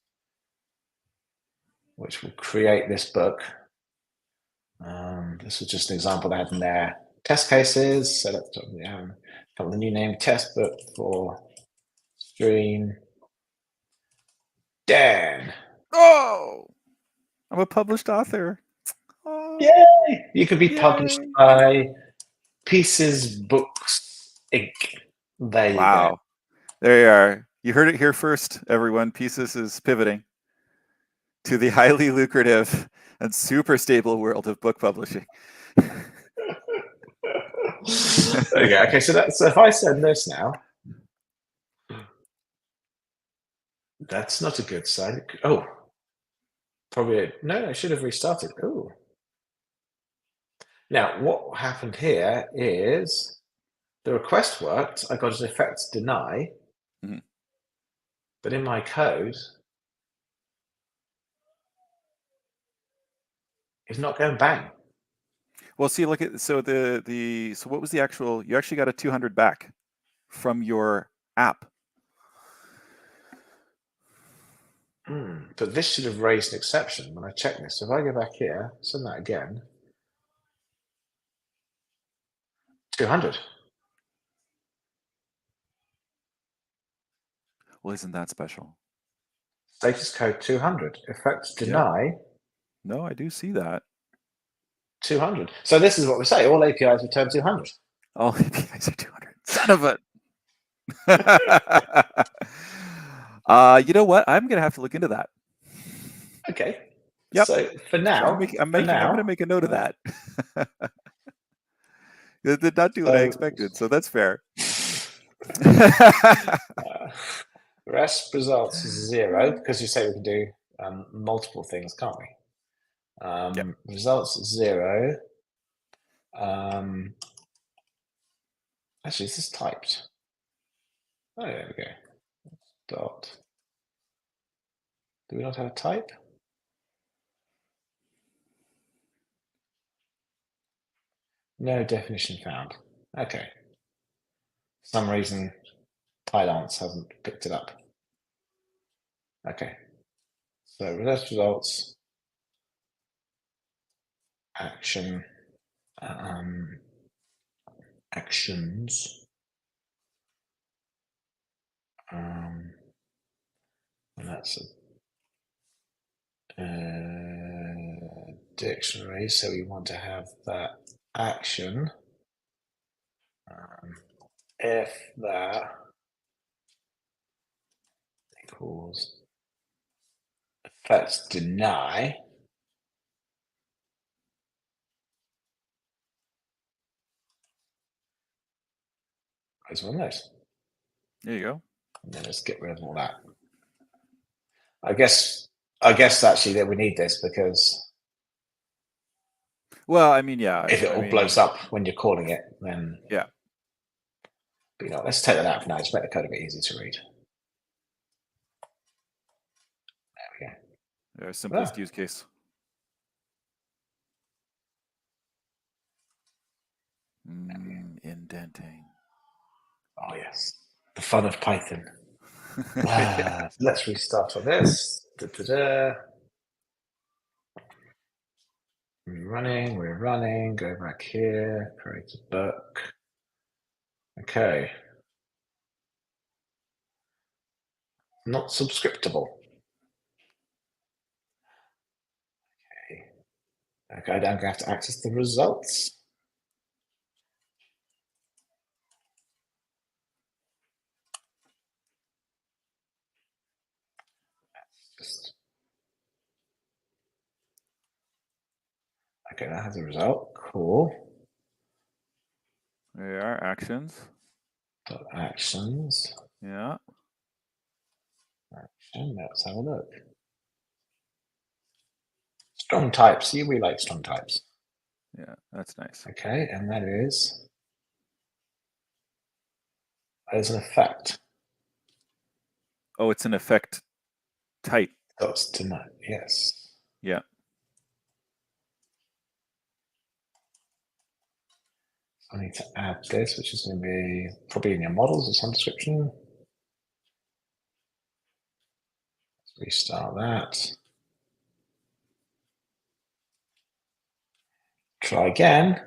which will create this book. This was just an example they had in their test cases. So let's come with a new name, test book for stream. Dan. Oh, I'm a published author. Oh, Yay! You could be published yay. by Pieces Books Inc. There you Wow. go. There you are. You heard it here first, everyone. Pieces is pivoting to the highly lucrative and super stable world of book publishing. There you go. Okay, so if I send this now, that's not a good sign. Oh, probably no. I should have restarted. Oh, now what happened here is the request worked. I got an effect deny, Mhm. but in my code, it's not going bang. Well, see, look at so so what was the actual? You actually got a 200 back from your app. But this should have raised an exception when I check this. So if I go back here, send that again, 200. Well, isn't that special? Status code 200. Effect Yep. deny No, I do see that. 200. So this is what we say. All APIs return 200. All APIs are 200. Son of a. You know what? I'm gonna have to look into that. Okay. Yep. So for now, I'm gonna make a note of that. It did not do what I expected, so that's fair. rest results 0 because you say we can do multiple things, can't we? Yep. Results 0. Actually, is this typed? Oh, there we go. Dot. Do we not have a type? No definition found. Okay. For some reason, Pylance hasn't picked it up. Okay. So reverse results, action, actions, and that's a dictionary. So we want to have that action if that equals effects deny. Is one of those. There you go. And then let's get rid of all that. I guess actually that we need this because Well, I mean, yeah. if it all blows up when you're calling it, then yeah. But, let's take that out for now. Just make the code a bit easier to read. There we go. Simplest use case. Indenting. Oh, yes. The fun of Python. Let's restart on this. We're running. Go back here. Create a book. Okay. Not subscriptable. Okay, I'm going to have to access the results. Okay, that has a result. Cool. There are actions. Actions. Yeah. Action. Let's have a look. Strong types. We like strong types. Yeah, that's nice. Okay, and that is an effect. Oh, it's an effect type. That's to know. Yes. Yeah. I need to add this, which is going to be probably in your models of some description. Let's restart that. Try again.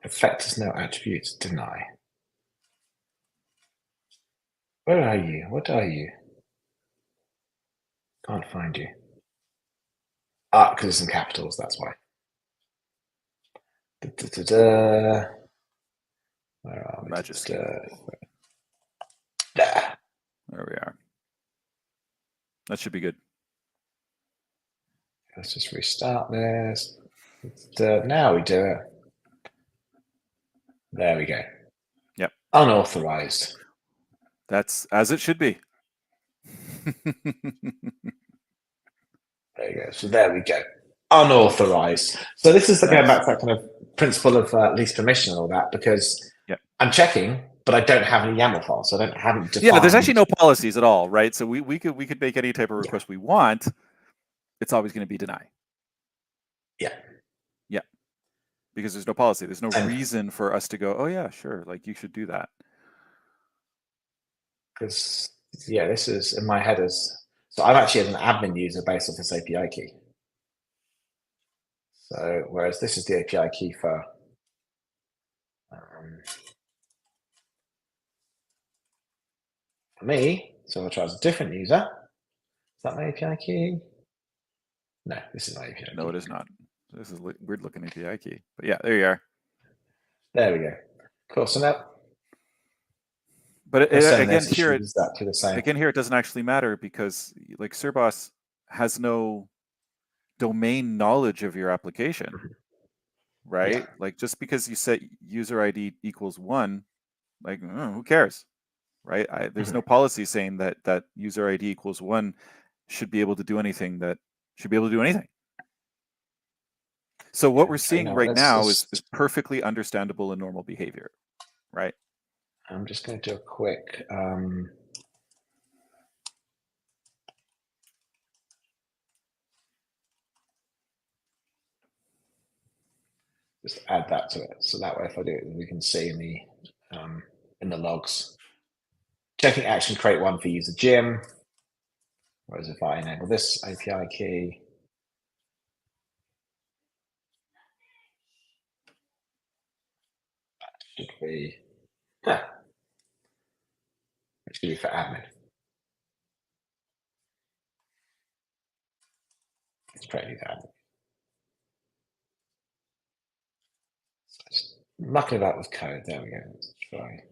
Effect has no attributes. Deny. Where are you? What are you? Can't find you. Ah, because it's in capitals, that's why. Where are we? Majesty. There. There we are. That should be good. Let's just restart this. Now we do it. There we go. Yep. Unauthorized. That's as it should be. There you go. So there we go. Unauthorized. So this is going back to that kind of principle of least permission and all that, because I'm checking, but I don't have any YAML files, so I haven't defined. Yeah, there's actually no policies at all, right? So we could make any type of request we want. It's always going to be deny. Yeah. Yeah. Because there's no policy. There's no reason for us to go, oh yeah, sure, like you should do that. Because this is in my headers. So I'm actually an admin user based off this API key. So whereas this is the API key for me, so I'll try as a different user. Is that my API key? No, this is my API key. No, it is not. This is a weird looking API key. But yeah, there you are. There we go. Cool. So now, but again, here it doesn't actually matter, because like Carbos has no domain knowledge of your application, right? Yeah. Like just because you set user ID equals 1, like who cares, right? There's no policy saying that user ID equals 1 should be able to do anything. So what we're seeing right now is perfectly understandable and normal behavior, right? I'm just going to do a quick just add that to it, so that way if I do it, we can see in the logs. Checking action, create one for user Jim. Whereas if I enable this API key, that should be it should be for admin. Let's try to do that. So just mucking it up with code. There we go. Let's try.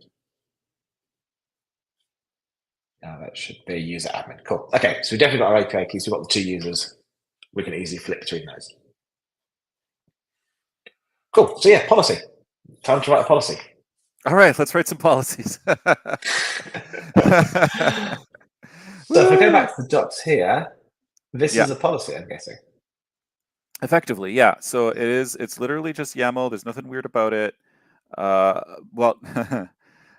Now that should be user admin. Cool. Okay, so we definitely got our API keys. We've got the 2 users. We can easily flip between those. Cool. So yeah, policy. Time to write a policy. All right, let's write some policies. So if we go back to the docs here, this is a policy, I'm guessing. Effectively, yeah. So it's literally just YAML. There's nothing weird about it. Well, I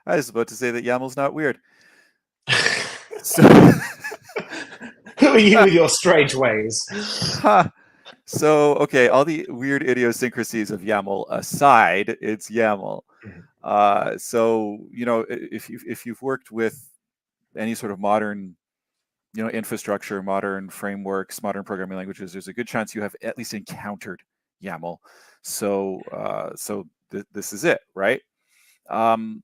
was about to say that YAML's not weird. So who are you with your strange ways? So, okay, all the weird idiosyncrasies of YAML aside, it's YAML. So, if you've worked with any sort of modern, infrastructure, modern frameworks, modern programming languages, there's a good chance you have at least encountered YAML. So, this is it, right? I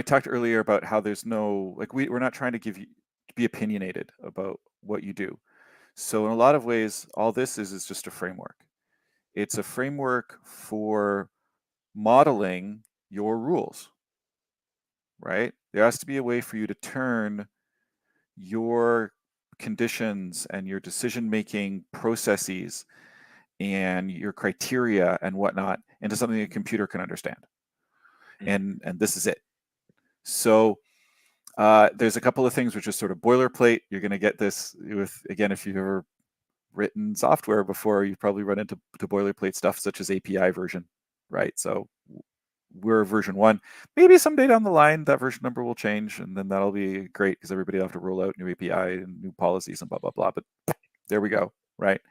talked earlier about how there's no, like, we're not trying to be opinionated about what you do. So in a lot of ways, all this is just a framework. It's a framework for modeling your rules, right? There has to be a way for you to turn your conditions and your decision-making processes and your criteria and whatnot into something a computer can understand. And this is it. So there's a couple of things which is sort of boilerplate. You're going to get this with, again, if you've ever written software before, you've probably run into boilerplate stuff such as API version, right? So we're version 1. Maybe someday down the line that version number will change, and then that'll be great because everybody will have to roll out new API and new policies and blah blah blah. But there we go, right?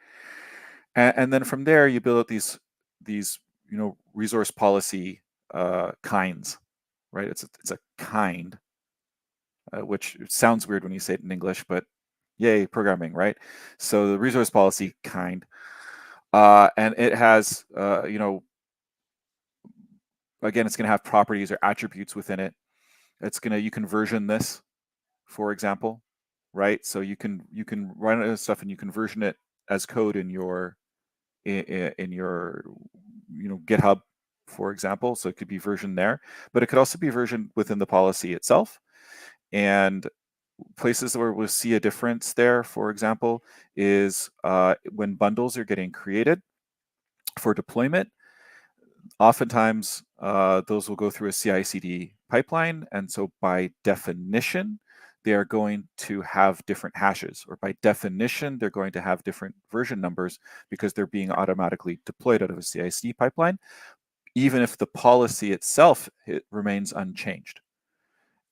And then from there you build out these resource policy kinds, right? It's a kind, which sounds weird when you say it in English, but yay, programming, right? So the resource policy kind, and it has, again, it's going to have properties or attributes within it. You can version this, for example, right? So you can run it as stuff and you can version it as code in your GitHub, for example. So it could be versioned there, but it could also be versioned within the policy itself. And places where we'll see a difference there, for example, is when bundles are getting created for deployment. Oftentimes, those will go through a CI/CD pipeline, and so by definition, they are going to have different hashes, or by definition, they're going to have different version numbers because they're being automatically deployed out of a CI/CD pipeline, even if the policy itself remains unchanged.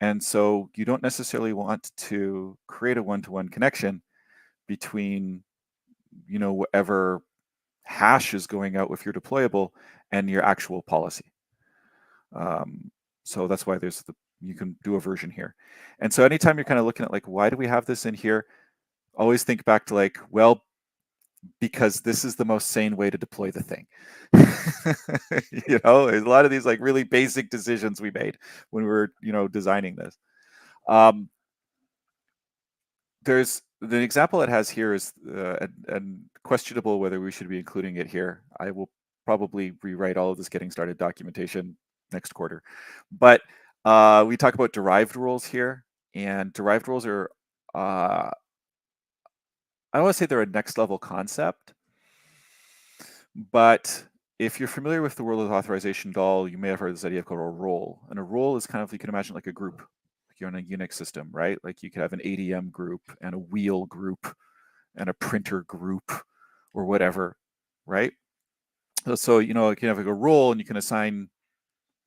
And so you don't necessarily want to create a one-to-one connection between, whatever hash is going out with your deployable and your actual policy. So that's why you can do a version here. And so anytime you're kind of looking at like, why do we have this in here? Always think back to like, well, because this is the most sane way to deploy the thing. A lot of these like really basic decisions we made when we were, designing this. There's the example it has here is and questionable whether we should be including it here. I will probably rewrite all of this getting started documentation next quarter. But we talk about derived rules here, and derived rules are I don't want to say they're a next level concept, but if you're familiar with the world of authorization DAL, you may have heard this idea called a role. And a role is kind of, you can imagine like a group. Like you're in a Unix system, right? Like you could have an ADM group and a wheel group and a printer group or whatever, right? So, you can have like a role and you can assign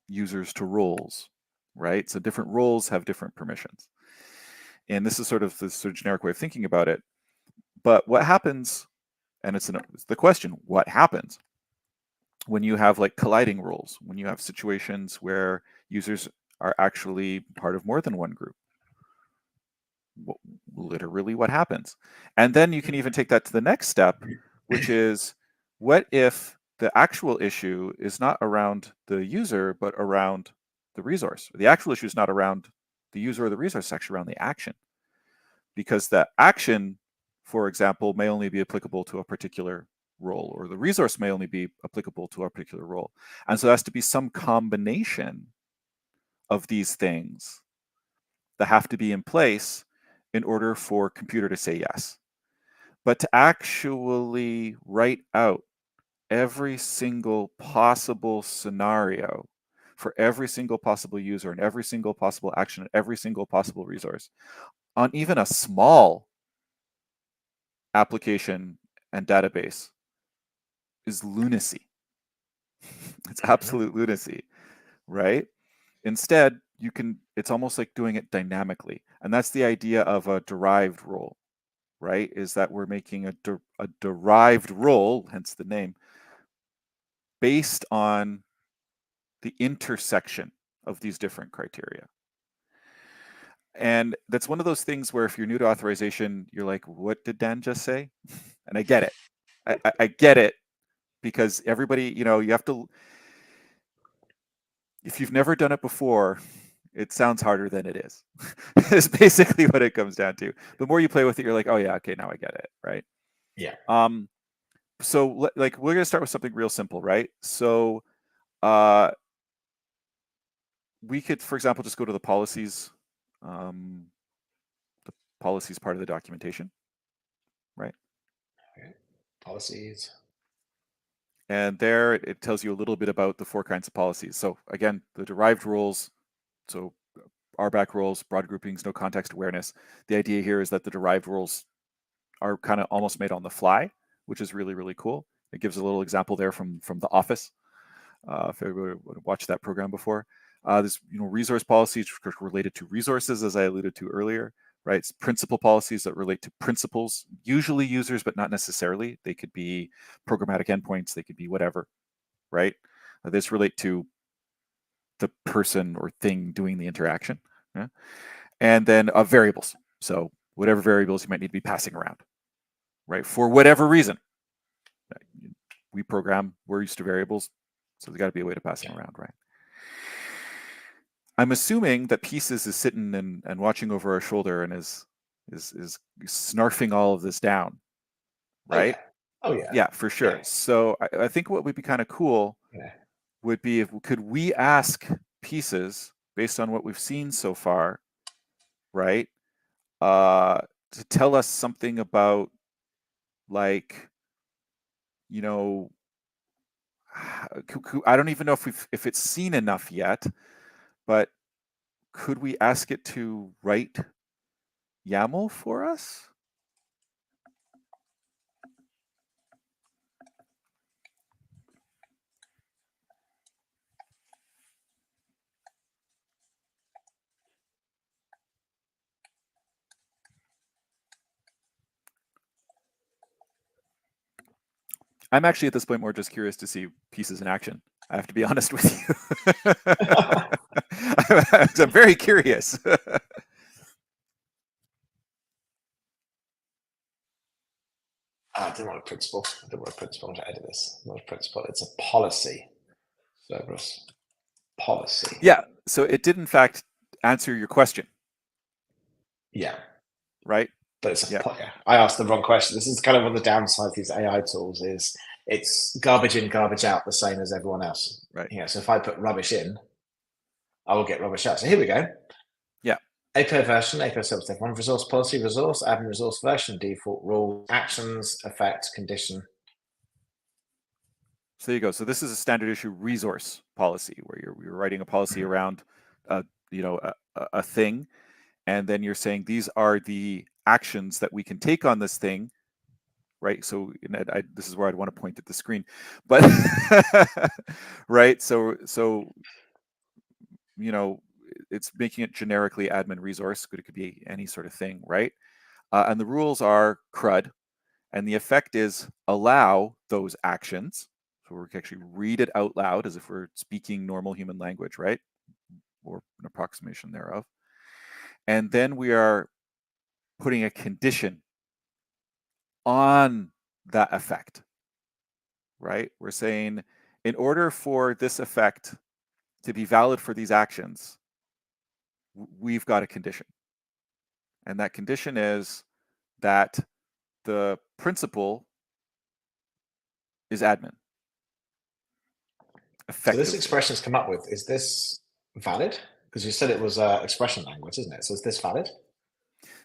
users to roles, right? So different roles have different permissions. And this is sort of the generic way of thinking about it. But what happens, and it's the question, what happens when you have like colliding roles, when you have situations where users are actually part of more than one group? Literally, what happens? And then you can even take that to the next step, which is, what if the actual issue is not around the user, but around the resource? The actual issue is not around the user or the resource, it's actually around the action. Because the action, for example, may only be applicable to a particular role, or the resource may only be applicable to a particular role. And so there has to be some combination of these things that have to be in place in order for computer to say yes. But to actually write out every single possible scenario for every single possible user and every single possible action and every single possible resource on even a small application and database is lunacy. It's absolute lunacy, right? Instead, it's almost like doing it dynamically. And that's the idea of a derived role, right, is that we're making a derived role, hence the name, based on the intersection of these different criteria. And that's one of those things where if you're new to authorization, you're like, what did Dan just say? And I get it. I get it, because everybody, you have to, if you've never done it before, it sounds harder than it is. It's basically what it comes down to. The more you play with it, you're like, oh yeah, okay, now I get it, right? Yeah. So like we're gonna start with something real simple, right? So we could, for example, just go to the policies part of the documentation, right? Okay. Policies. And there it tells you a little bit about the 4 kinds of policies. So again, the derived rules, so RBAC rules, broad groupings, no context awareness. The idea here is that the derived rules are kind of almost made on the fly, which is really, really cool. It gives a little example there from The Office. If everybody watched that program before. There's resource policies related to resources, as I alluded to earlier, right? It's principal policies that relate to principals, usually users, but not necessarily. They could be programmatic endpoints, they could be whatever, right? This relate to the person or thing doing the interaction. Yeah? And then variables. So whatever variables you might need to be passing around, right? For whatever reason. We program, we're used to variables, so there's got to be a way to pass them around, right? I'm assuming that Pieces is sitting and watching over our shoulder and is snarfing all of this down, right? Oh yeah. Yeah, for sure. Yeah. So I think what would be kind of cool would be could we ask Pieces, based on what we've seen so far, right, to tell us something about, like, I don't even know if it's seen enough yet, but could we ask it to write YAML for us? I'm actually at this point more just curious to see Pieces in action. I have to be honest with you. I'm very curious. I didn't want a principle. I didn't want a principle to edit this. Not a principle. It's a policy. Cerberus. Policy. Yeah. So it did, in fact, answer your question. Yeah. Right? But it's I asked the wrong question. This is kind of one of the downsides of these AI tools is it's garbage in, garbage out, the same as everyone else. Right. Yeah. So if I put rubbish in, I will get rubbish out. So here we go. Yeah. API version, API substep 1, resource policy, resource, admin resource version, default rule, actions, effect, condition. So there you go. So this is a standard issue resource policy where you're writing a policy around, a thing, and then you're saying these are the actions that we can take on this thing, right? So this is where I'd want to point at the screen, but right. So it's making it generically admin resource. It could be any sort of thing, right? And the rules are CRUD, and the effect is allow those actions. So we can actually read it out loud as if we're speaking normal human language, right? Or an approximation thereof. And then we are putting a condition on that effect, right? We're saying in order for this effect to be valid for these actions, we've got a condition. And that condition is that the principal is admin. So this expression has come up with, is this valid? Because you said it was expression language, isn't it? So is this valid?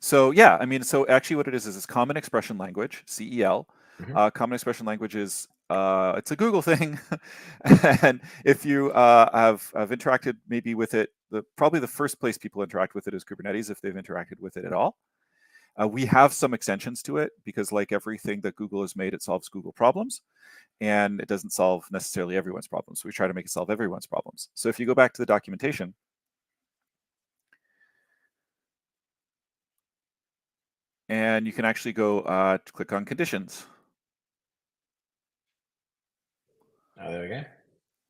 So yeah, I mean, so actually what it is it's common expression language, CEL. Common expression language is, it's a Google thing. And if you have interacted maybe with it, probably the first place people interact with it is Kubernetes, if they've interacted with it at all. We have some extensions to it because, like everything that Google has made, it solves Google problems. And it doesn't solve necessarily everyone's problems. So we try to make it solve everyone's problems. So if you go back to the documentation, and you can actually go click on conditions. Oh, there we go.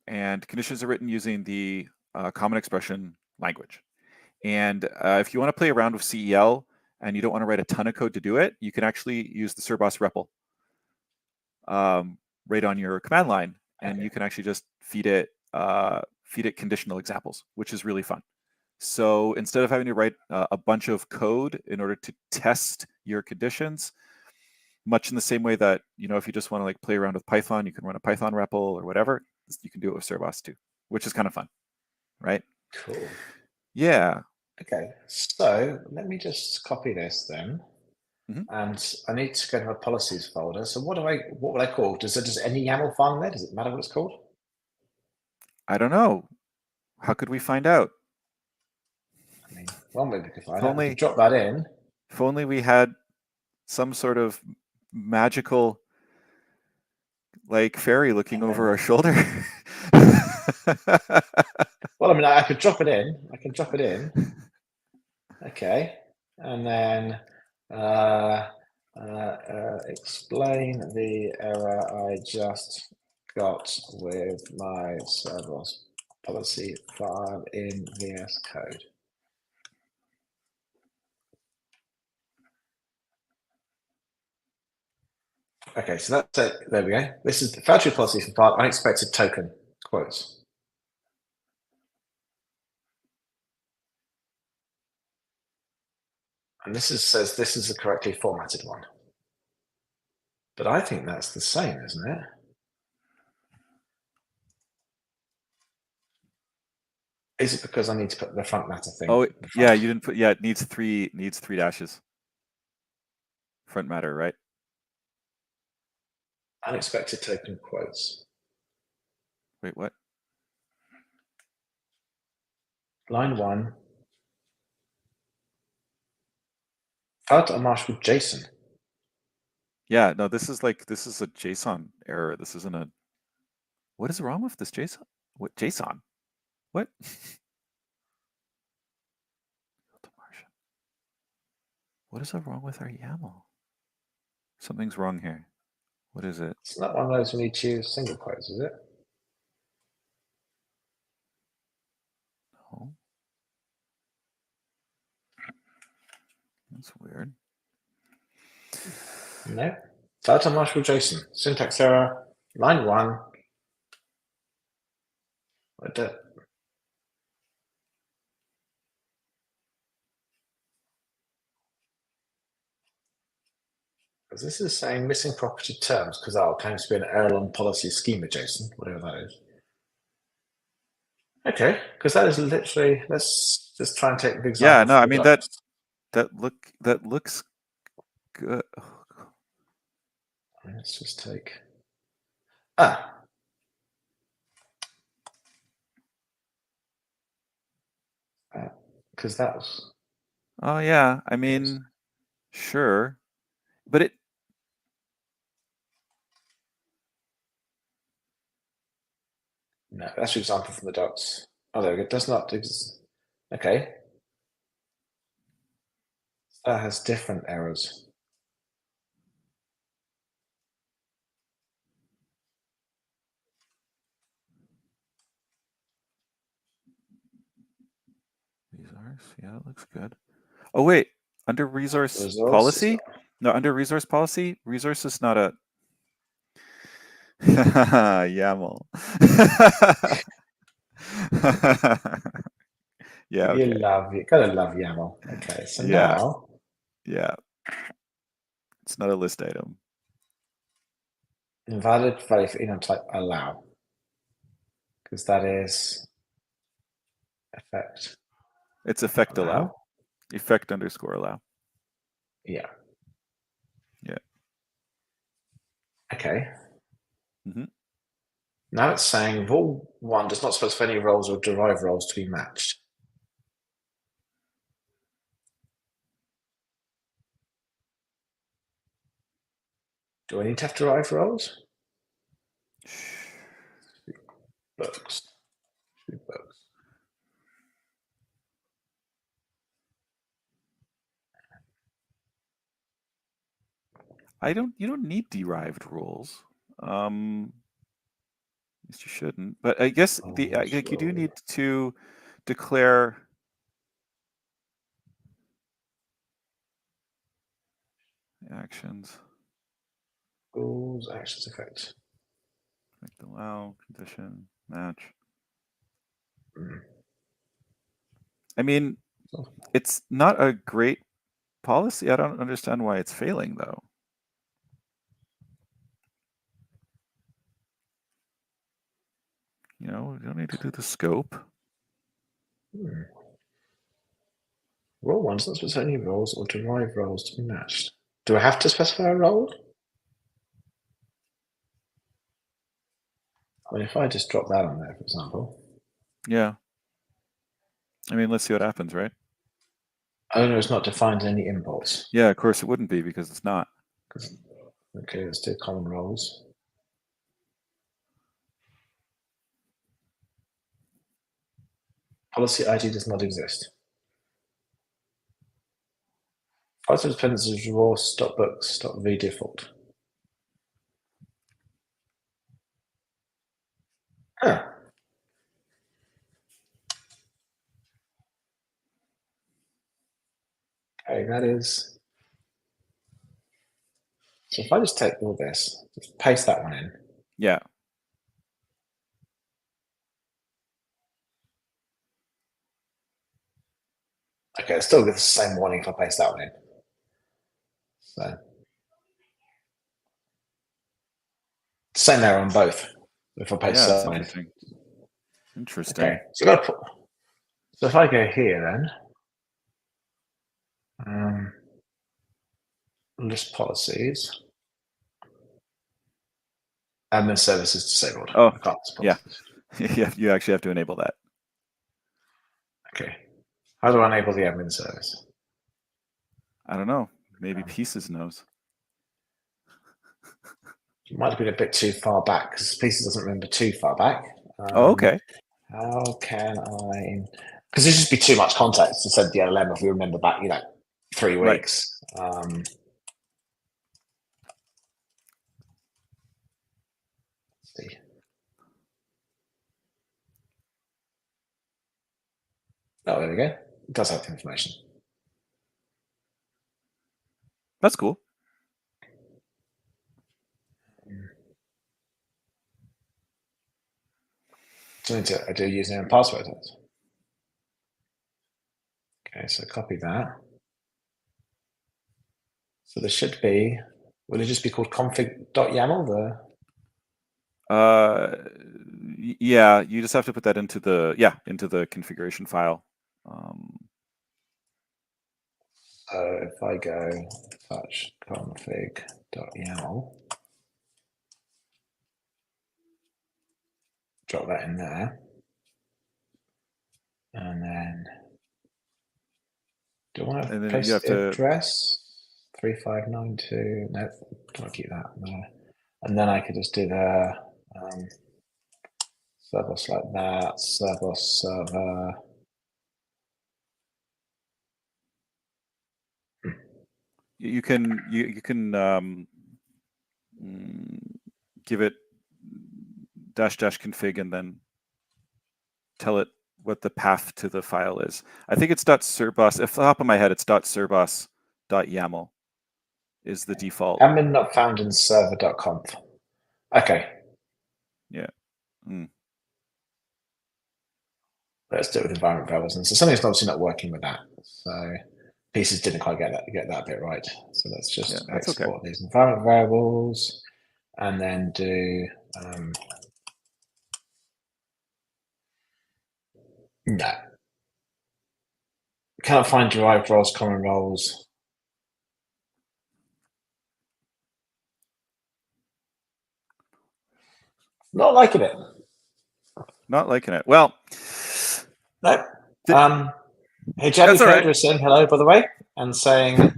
And conditions are written using the common expression language. And if you want to play around with CEL and you don't want to write a ton of code to do it, you can actually use the Carbos REPL right on your command line, and you can actually just feed it conditional examples, which is really fun. So instead of having to write a bunch of code in order to test your conditions, much in the same way that, if you just want to like play around with Python, you can run a Python REPL or whatever, you can do it with Carbos too, which is kind of fun, right? Cool. Yeah. Okay, so let me just copy this then. Mhm. And I need to go to my policies folder. So what would I call? Does any YAML file in there? Does it matter what it's called? I don't know. How could we find out? I mean, one way we could find If out, we only, could drop that in. if only we had some sort of magical like fairy looking over our shoulder. Well, I mean, I could drop it in. I can drop it in. Okay, and then explain the error I just got with my serverless policy file in VS Code. Okay, so that's it. There we go. This is the Phrawzty policy file, unexpected token quotes. And says this is the correctly formatted one. But I think that's the same, isn't it? Is it because I need to put the front matter thing? Oh, yeah, you didn't put, yeah, it needs three dashes. Front matter, right? Unexpected token quotes. Wait, what? Line 1. Start a marsh with JSON. Yeah, no, this is a JSON error. This isn't a, what is wrong with this JSON? What, JSON? What? What is wrong with our YAML? Something's wrong here. What is it? It's not one of those when you choose single quotes, is it? No. That's weird. No. Start a marsh with JSON. Syntax error. Line 1. What the? Because this is saying missing property terms, because claims to be an error on policy schema JSON, whatever that is. Okay, because that is literally, let's just try and take the example. Yeah, no, I mean that looks good. Let's just take, because that was. Oh yeah, I mean, sure, but it. No, that's your example from the docs. Oh, there we go. It does not exist. Okay. That has different errors. Yeah, it looks good. Oh wait, under resource policy? No, under resource policy, resource is not a YAML. Yeah, okay. You gotta love YAML. Okay, so yeah. now. Yeah. It's not a list item. Invalid value for type allow. Because that is effect. It's effect allow. Effect underscore allow. Yeah. Yeah. Okay. Mm-hmm. Now it's saying rule 1 does not specify any roles or derived roles to be matched. Do I need to have derived roles? Books. Books. You don't need derived rules. At least you shouldn't. But I guess you do need to declare actions. Rules, actions, effect. Allow, condition, match. I mean, it's not a great policy. I don't understand why it's failing, though. You know, you don't need to do the scope. Role 1 does not specify any roles or derived roles to be matched. Do I have to specify a role? I mean, if I just drop that on there, for example. Yeah. I mean, let's see what happens, right? Owner is not defined in any imports. Yeah, of course it wouldn't be because it's not. Okay, let's do common roles. Policy ID does not exist. Item dependencies raw .books.v default. Huh. Okay, that is. So if I just take all this, just paste that one in. Yeah. Okay, it's still get the same warning if I paste that one in. So same error on both. If I paste that one in. Interesting. Okay, so if I go here then, list policies, admin services disabled. Oh, yeah. Yeah, you actually have to enable that. Okay. How do I enable the admin service? I don't know. Maybe Pieces knows. It might have been a bit too far back because Pieces doesn't remember too far back. Oh, okay. How can I? Because there'd just be too much context to send the LLM if we remember back, 3 weeks. Right. Let's see. Oh, there we go. It does have the information. That's cool. So I do username and password. Okay, so copy that. So there should be. Will it just be called config.yaml? Yeah, you just have to put that into the configuration file. So if I go touch config.yaml, drop that in there, and then do I want to paste the address 3592? No, don't want to keep that there. And then I could just do the Carbos like that, Carbos server. You can give it -- config and then tell it what the path to the file is. I think it's .cerbos. Off the top of my head, it's .cerbos.yaml is the default. Admin not found in server.conf. Okay. Yeah. Let's do it with environment variables. And so something's obviously not working with that. So Pieces didn't quite get that bit right. So let's just export these environment variables and then do no. Can't find derived roles, common roles. Not liking it. Not liking it. Well, no. Hey, Jenny Federer is saying hello, by the way, and saying,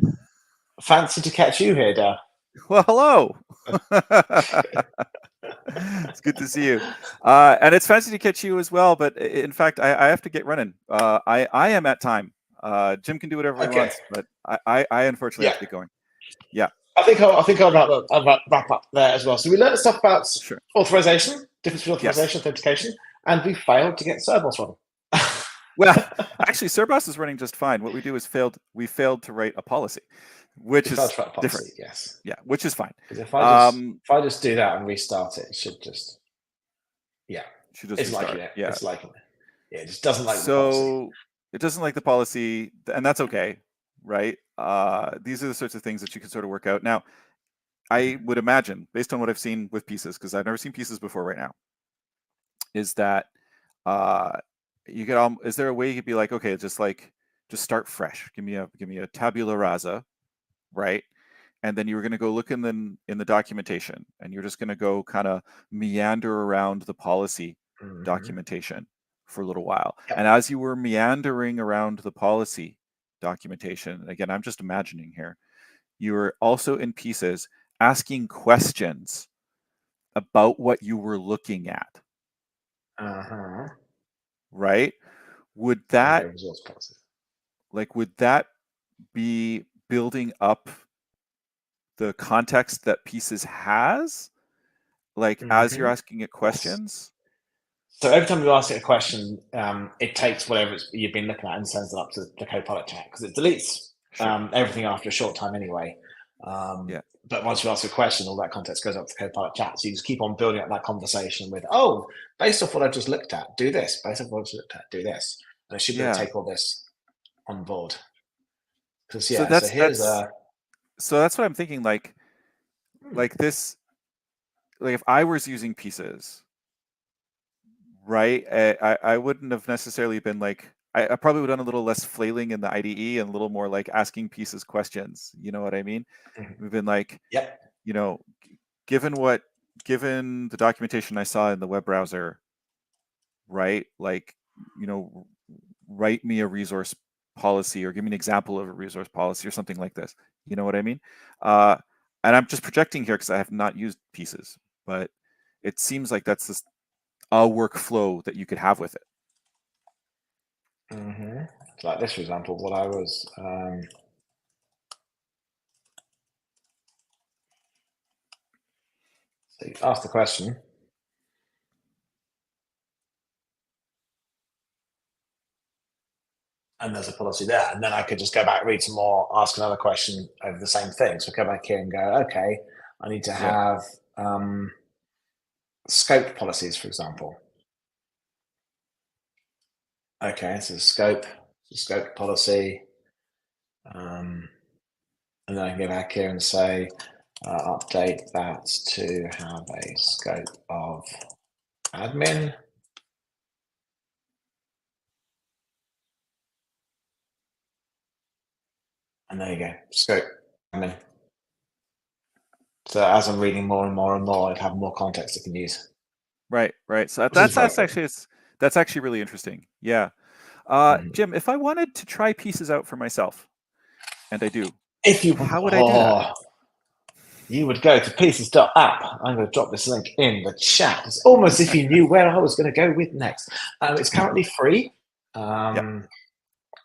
fancy to catch you here, Dad. Well, hello. It's good to see you. And it's fancy to catch you as well. But in fact, I have to get running. I am at time. Jim can do whatever he wants, but I unfortunately have to get going. Yeah. I'll wrap up there as well. So we learned stuff about Sure. authorization, difference between Yes. authorization, authentication, and we failed to get Carbos running. Well, actually, Carbos is running just fine. What we do is we failed to write a policy, which is different. Yes. Yeah, which is fine. Because if I just do that and restart it, it should just should just it's restart. liking it. Yeah, it's liking it. Yeah, it just doesn't like the policy. It doesn't like the policy, and that's okay, right? These are the sorts of things that you can sort of work out. Now, I would imagine, based on what I've seen with pieces, because I've never seen pieces before right now, is that you could is there a way you could be like, okay, just start fresh. Give me a tabula rasa, right? And then you were going to go look in the documentation, and you're just going to go kind of meander around the policy documentation for a little while. Yep. And as you were meandering around the policy documentation, again, I'm just imagining here, you were also in pieces asking questions about what you were looking at. Right? Would that be building up the context that pieces has, as you're asking it questions? So every time you ask it a question, it takes whatever you've been looking at and sends it up to the Copilot chat, because it deletes everything after a short time anyway. But once you ask a question, all that context goes up to Copilot chat. So you just keep on building up that conversation with, based off what I've just looked at, do this. Based off what I've just looked at, do this. And I should be able to take all this on board. So that's what I'm thinking. Like this, if I was using pieces, right? I wouldn't have necessarily been like, I probably would have done a little less flailing in the IDE and a little more like asking pieces questions. You know what I mean? We've been like, given the documentation I saw in the web browser, right? Write me a resource policy or give me an example of a resource policy or something like this. You know what I mean? And I'm just projecting here because I have not used pieces, but it seems like that's a workflow that you could have with it. Like this, for example, what I was so you ask the question, and there's a policy there, and then I could just go back, read some more, ask another question over the same thing. So go back here and go, okay, I need to have scope policies, for example. Okay, so scope policy, and then I can go back here and say update that to have a scope of admin. And there you go, scope admin. So as I'm reading more and more and more, I'd have more context I can use. Right. So that's actually really interesting. Yeah. Jim, if I wanted to try pieces out for myself, and I do, how would I do that? You would go to pieces.app. I'm going to drop this link in the chat. It's almost if you knew where I was going to go with next. It's currently free,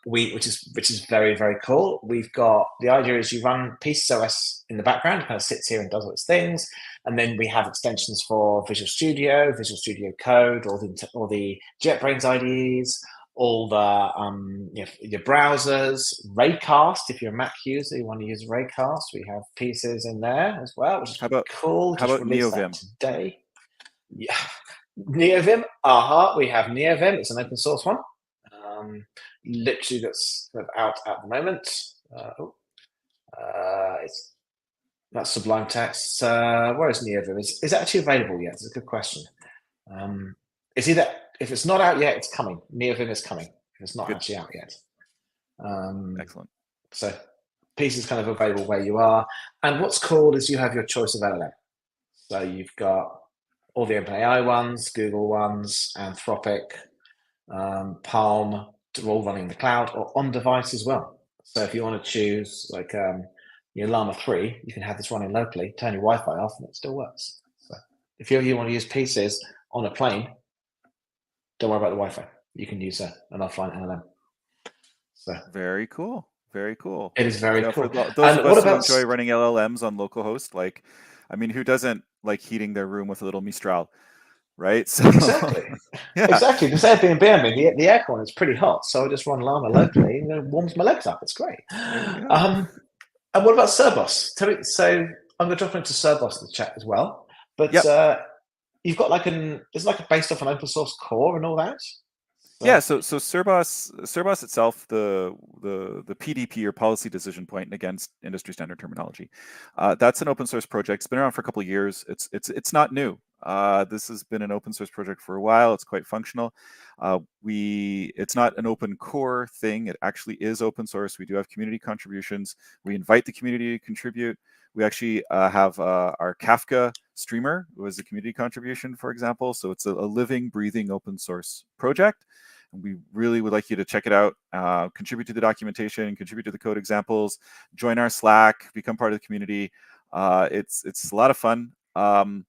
which is very, very cool. We've got, the idea is you run Pieces OS in the background, it kind of sits here and does all its things. And then we have extensions for Visual Studio Code, all the JetBrains IDEs, all the your browsers, Raycast. If you're a Mac user, you want to use Raycast, we have pieces in there as well, which is cool. How about NeoVim today? Yeah, NeoVim. We have NeoVim. It's an open source one. Literally, that's out at the moment. That's Sublime Text. Where is NeoVim? Is it actually available yet? It's a good question. It's either, if it's not out yet, it's coming. NeoVim is coming. If it's not actually out yet. Excellent. So Pieces kind of available where you are. And what's cool is you have your choice of LLM. So you've got all the OpenAI ones, Google ones, Anthropic, Palm, they're all running in the cloud or on device as well. So if you want to choose like your Llama 3, you can have this running locally, turn your Wi-Fi off, and it still works. So if you want to use Pieces on a plane, don't worry about the Wi-Fi. You can use an offline LLM. So very cool. Very cool. It is very For cool. those And of what us who about enjoy running LLMs on localhost, like, I mean, who doesn't like heating their room with a little Mistral, right? So exactly, yeah, exactly? This Airbnb, I mean, the aircon is pretty hot, so I just run Llama locally, and it warms my legs up. It's great. there you go. And what about Cerbos? Tell me. So I'm going to drop into Cerbos in the chat as well. But Yep. you've got like it's like based off an open source core and all that. Yeah, so Cerbos itself, the PDP or policy decision point, against industry standard terminology, that's an open source project. It's been around for a couple of years. It's not new. This has been an open source project for a while. It's quite functional. It's not an open core thing. It actually is open source. We do have community contributions. We invite the community to contribute. We actually have our Kafka streamer was a community contribution, for example. So it's a living, breathing open source project. And we really would like you to check it out, contribute to the documentation, contribute to the code examples, join our Slack, become part of the community. It's a lot of fun. And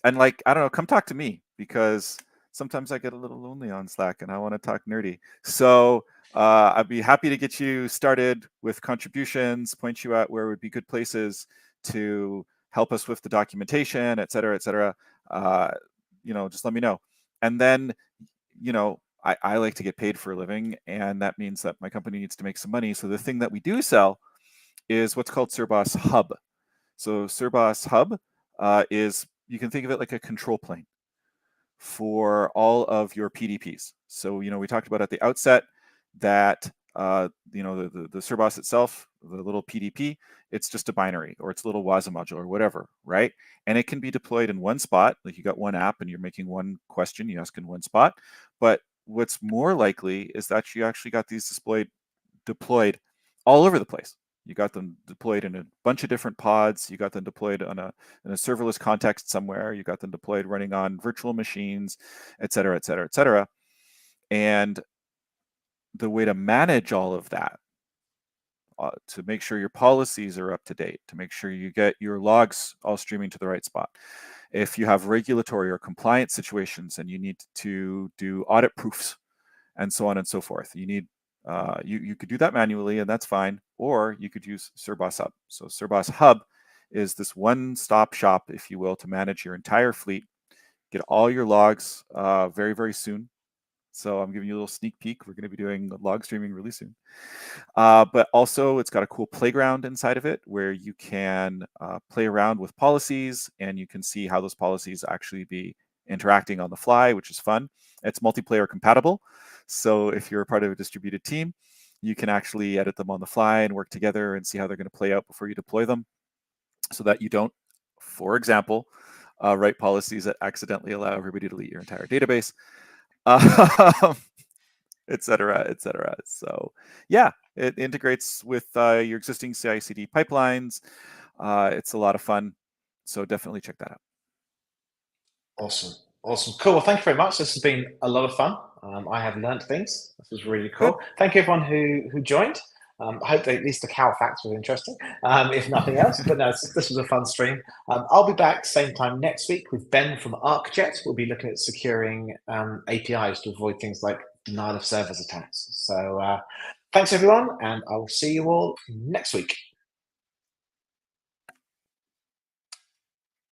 like, I don't know, come talk to me, because sometimes I get a little lonely on Slack and I want to talk nerdy. So I'd be happy to get you started with contributions, point you out where would be good places to help us with the documentation, et cetera, et cetera. Just let me know. And then, I like to get paid for a living, and that means that my company needs to make some money. So the thing that we do sell is what's called Cerbos Hub. So Cerbos Hub is, you can think of it like a control plane for all of your PDPs. So, we talked about at the outset that, the Cerbos itself, the little PDP, it's just a binary, or it's a little WASM module or whatever, right? And it can be deployed in one spot. Like, you got one app and you're making one question, you ask in one spot. But what's more likely is that you actually got these deployed all over the place. You got them deployed in a bunch of different pods. You got them deployed in a serverless context somewhere. You got them deployed running on virtual machines, et cetera, et cetera, et cetera. And the way to manage all of that, to make sure your policies are up to date, to make sure you get your logs all streaming to the right spot. If you have regulatory or compliance situations and you need to do audit proofs and so on and so forth, you need you could do that manually, and that's fine, or you could use Cerbos Hub. So Cerbos Hub is this one-stop shop, if you will, to manage your entire fleet, get all your logs very, very soon. So I'm giving you a little sneak peek. We're going to be doing log streaming really soon. But also, it's got a cool playground inside of it where you can play around with policies, and you can see how those policies actually be interacting on the fly, which is fun. It's multiplayer compatible. So if you're a part of a distributed team, you can actually edit them on the fly and work together and see how they're going to play out before you deploy them, so that you don't, for example, write policies that accidentally allow everybody to delete your entire database. Et cetera, et cetera. So yeah, it integrates with your existing CI/CD pipelines. It's a lot of fun. So definitely check that out. Awesome. Cool. Well, thank you very much. This has been a lot of fun. I have learned things. This was really cool. Good. Thank you everyone who joined. I hope that at least the cow facts were interesting, if nothing else. But no, this was a fun stream. I'll be back same time next week with Ben from ArcJet. We'll be looking at securing APIs to avoid things like denial of service attacks. So thanks everyone, and I'll see you all next week.